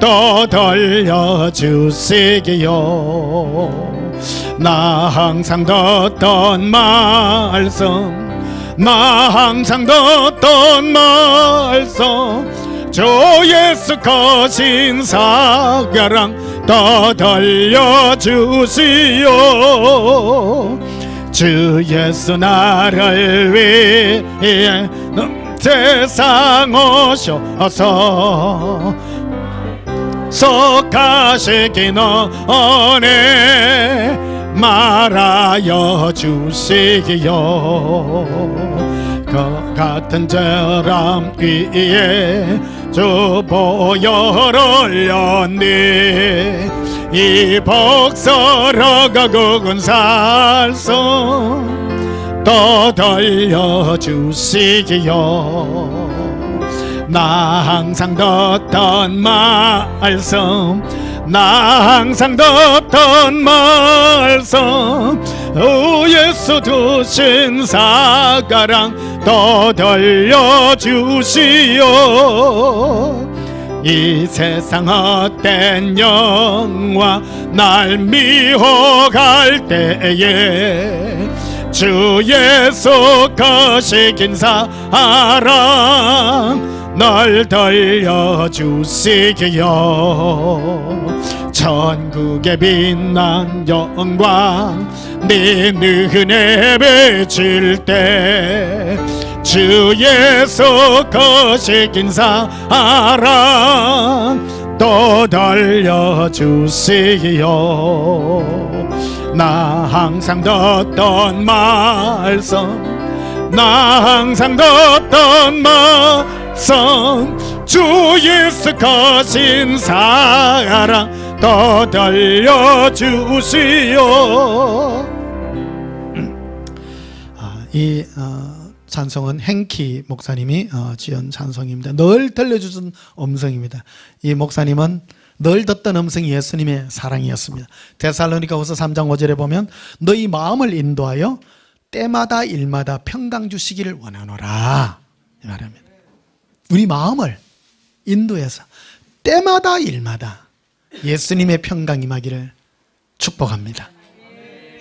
또 들려주시기요. 나 항상 듣던 말씀 나 항상 듣던 말씀 주 예수 거신 사랑 또 들려주시오. 주 예수 나를 위해 세상 오셔서 속하시긴 은혜 말하여 주시기요. 그 같은 사람 위에 주 보혈을 흘렸니 이 복서러가 국은 살성 또 들려주시기요. 나 항상 듣던 말씀 나 항상 듣던 말씀 오 예수 주신 사랑 또 들려주시오. 이 세상 헛된 영화 날 미혹할 때에 주 예수 거시긴 사랑 날 들려주시기요. 천국의 빛난 영광 네 은혜 비칠 때 주 예수 거시긴 사랑 또 들려주시기요. 나 항상 듣던 말씀, 나 항상 듣던 말씀, 주 예수 거신 사랑 또 들려주시오. 이 찬송은 행키 목사님이 지은 찬송입니다. 늘 들려주신 음성입니다. 이 목사님은 늘 듣던 음성이 예수님의 사랑이었습니다. 데살로니가후서 3장 5절에 보면 너희 마음을 인도하여 때마다 일마다 평강 주시기를 원하노라 이 말입니다. 우리 마음을 인도해서 때마다 일마다 예수님의 평강 임하기를 축복합니다.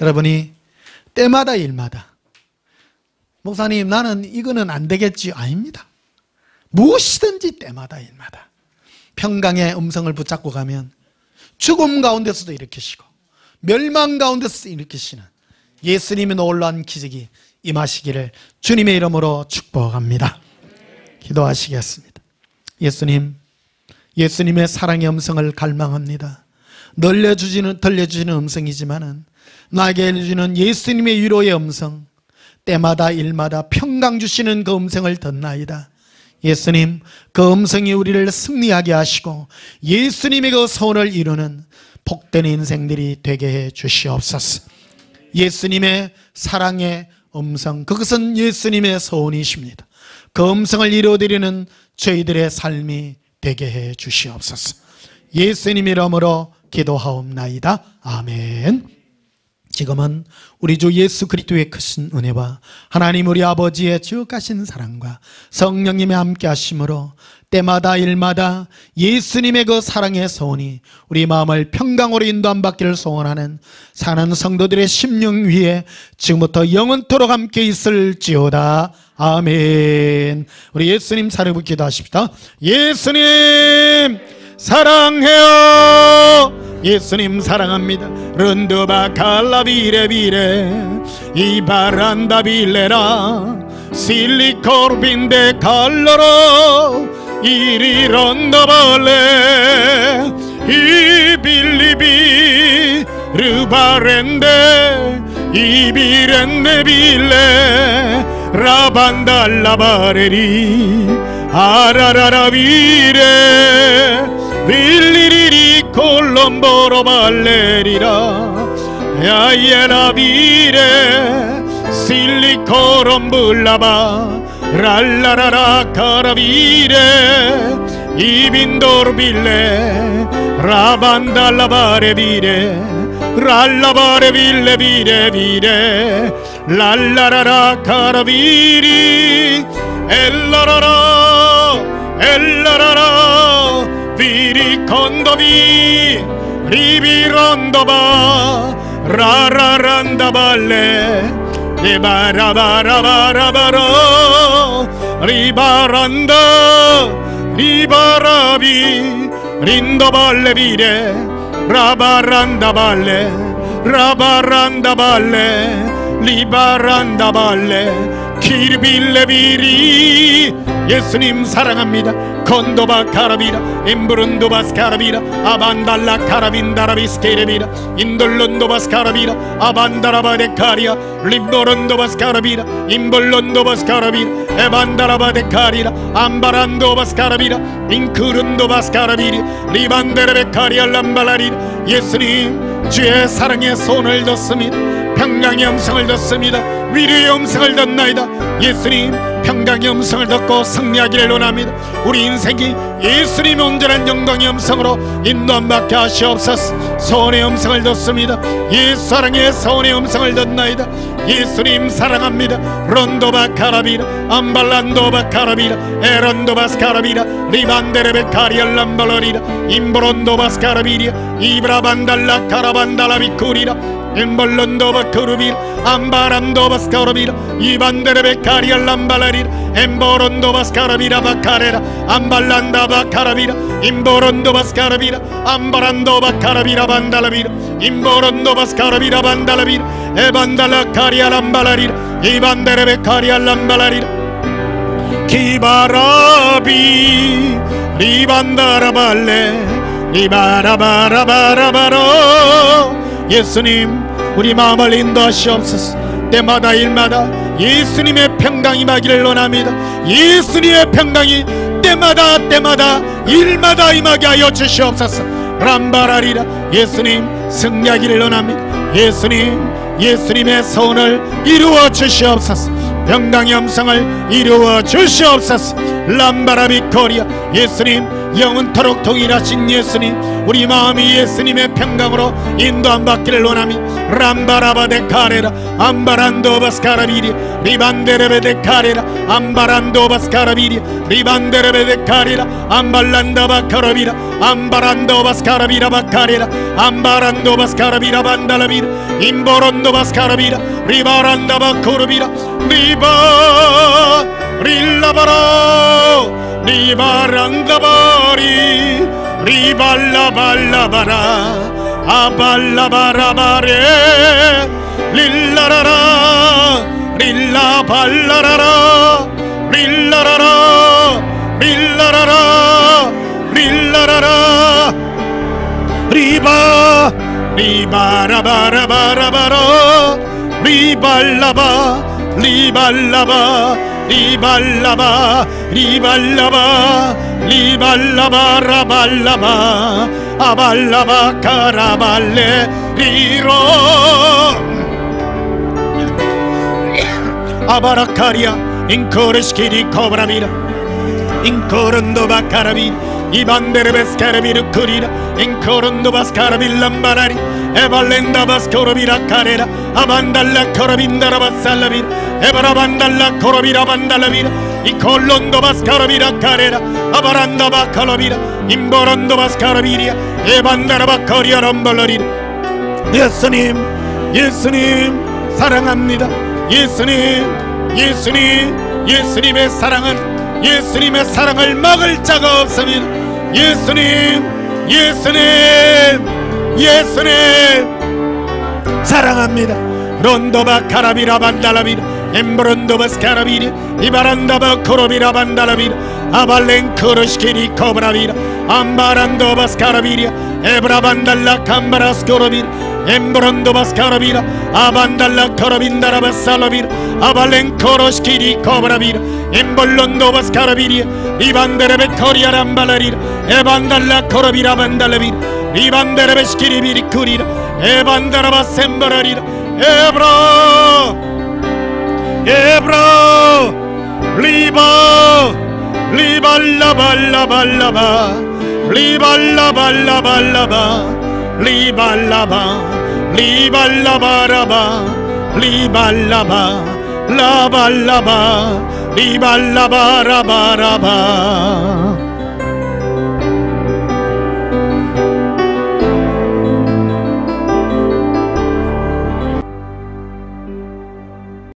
여러분이 때마다 일마다 목사님 나는 이거는 안 되겠지 아닙니다. 무엇이든지 때마다 일마다 평강의 음성을 붙잡고 가면 죽음 가운데서도 일으키시고 멸망 가운데서도 일으키시는 예수님의 놀라운 기적이 임하시기를 주님의 이름으로 축복합니다. 기도하시겠습니다. 예수님, 예수님의 사랑의 음성을 갈망합니다. 들려주시는 음성이지만은 나에게 주시는 예수님의 위로의 음성, 때마다 일마다 평강 주시는 그 음성을 듣나이다. 예수님, 그 음성이 우리를 승리하게 하시고 예수님의 그 소원을 이루는 복된 인생들이 되게 해 주시옵소서. 예수님의 사랑의 음성, 그것은 예수님의 소원이십니다. 그 음성을 이루어드리는 저희들의 삶이 되게 해 주시옵소서. 예수님 이름으로 기도하옵나이다. 아멘. 지금은 우리 주 예수 그리스도의 크신 은혜와 하나님 우리 아버지의 지극하신 사랑과 성령님의 함께 하심으로 때마다 일마다 예수님의 그 사랑의 소원이 우리 마음을 평강으로 인도함 받기를 소원하는 사는 성도들의 심령 위에 지금부터 영원토록 함께 있을지어다. 아멘. 우리 예수님 사랑으로 기도하십시다. 예수님 사랑해요. 예수님 사랑합니다. 른드바 칼라비레비레 이바란다 빌레라 실리코르빈데 칼로로 이리런다발레 이빌리비 르바렌데 이비렌네 빌레 라반달라바레리 아라라라비레 빌리리리 콜롬보로 발레리라 야예라비레 실리코롬블라바 랄라라라 카라비레 이빈도르빌레 라반달라바레비레 랄라바레빌레비레비레 랄라라라 카라비리 엘라라라 엘라라라 비리콘도비 리비론도바 라라란다발레 리바라바라바라바로 리바란다 리바라비 린도발레비레 라바란다발레 라바란다발레 리바란다발레 키르빌레비리 예수님 사랑합니다. 건도바 카라비라 엠브룬도바스 카라비라 아반달라 카라빈다라비스 케레비라 인돌론도바스 카라비라 아반다라바데 카리아 립노론도바스 카라비라 임볼론도바스 카라비라 에반다라바데 카리라 암바란도바스 카라비라 인크룬도바스 카라비리 리반데레베 카리아 람발라리라 예수님 주의 사랑의 손을 뒀습니다. 평강의 음성을 듣습니다. 위로의 음성을 듣나이다. 예수님 평강의 음성을 듣고 승리하기를 원합니다. 우리 인생이 예수님의 온전한 영광의 음성으로 인도함 받게 하시옵소서. 소원의 음성을 듣습니다. 예수 사랑의 소원의 음성을 듣나이다. 예수님 사랑합니다. 론도바 카라비라 암발란도바 카라비라 에런도바스 카라비라 리반데레베 카리알람발러리라 임브론도바스 카라비리아 이브라반달라 카라반달라비쿠리라 엠벌론도바 크루빌 암바란도바스 카로빌 이반데레베 카리알 람발라릴 엠보론도바스 카라비라 바카레라 암발란다바 카라비라 임보론도바스 카라비라 암바란도바 카라비라 반달라비라 임보론도바스 카라비라 반달라비라 에반달라 카리알 람발라릴 이반데레베 카리알 람발라릴 키바라비 리반다라발레 리바라바라바라바로 예수님 우리 마음을 인도하시옵소서. 때마다 일마다 예수님의 평강이 임하기를 원합니다. 예수님의 평강이 때마다 일마다 임하게 하여 주시옵소서. 람바라리라 예수님 승리하기를 원합니다. 예수님의 소원을 이루어 주시옵소서. 평강의 음성을 이루어 주시옵소서. 람바라비 코리아 예수님 영원토록 동일하신 예수님 우리 마음이 예수님의 평강으로 인도함 받기를 원하미 람바라바데 카레라 암바란도바스 카라비리 리반데레베데 카레라 암바란도바스 카라비리 리반데레베데 카레라 암발란다바 카라비라 암바란도바스 카라비라 바카레라 암바란도바스 카라비라 반달라비라 임보론도바스 카라비라 리바란다바 코르비라 리바 릴라바라 리바란다바리 리발라발라바라 아발라바라바레 릴라라라 릴라발라라라 릴라라라 릴라라라 릴라라라 리바 리바라바라바라바라 리발라바 리발라바 리발라바 리발라바 리발라바 라발라바 아발라바 카라발레 리로 아바라카리아 인코르시키리 코브라비라 인코른도바 카라비 이반데르베스 카라비르 쿠리라 인코른도바스 카라빌람바라리 에발렌다바스 코로비라 카레라 아반달라 코로빈다라바살라비 에바라반달라 코로비라 반달라비라 이콜론도바스 카로비라 카레라 아바란다바 칼로비라 임보론도바스 카라비리아 에반다라바 코리아 럼벌러리라 예수님 사랑합니다. 예수님의 사랑을 막을 자가 없습니다. 예수님 사랑합니다. 론도바 카라비라 반달라비라 엠브론도바스 카라비리 이바란다바 코로비라 반달라비라 아발렌 코로시키리 코브라비라 암바란도바스 카라비리아 에브라반달라 캄바라스 코로비라 엠브론도바스 카라비라 아반달라 코로빈다라바스 살라비라 아발렌 코로시키리 코브라비라 엠볼론도바스 카라비리아 이반데레베 코리아 람발라리라 에반달라 코로비라 반달라비라 이반데레베 시키리비리 쿠리라 에반다라바 셈바라리라 에브라 리발라발라발라바 리발라발라발라바 리발라바라바 리발라바 라발라바 리발라바라바라바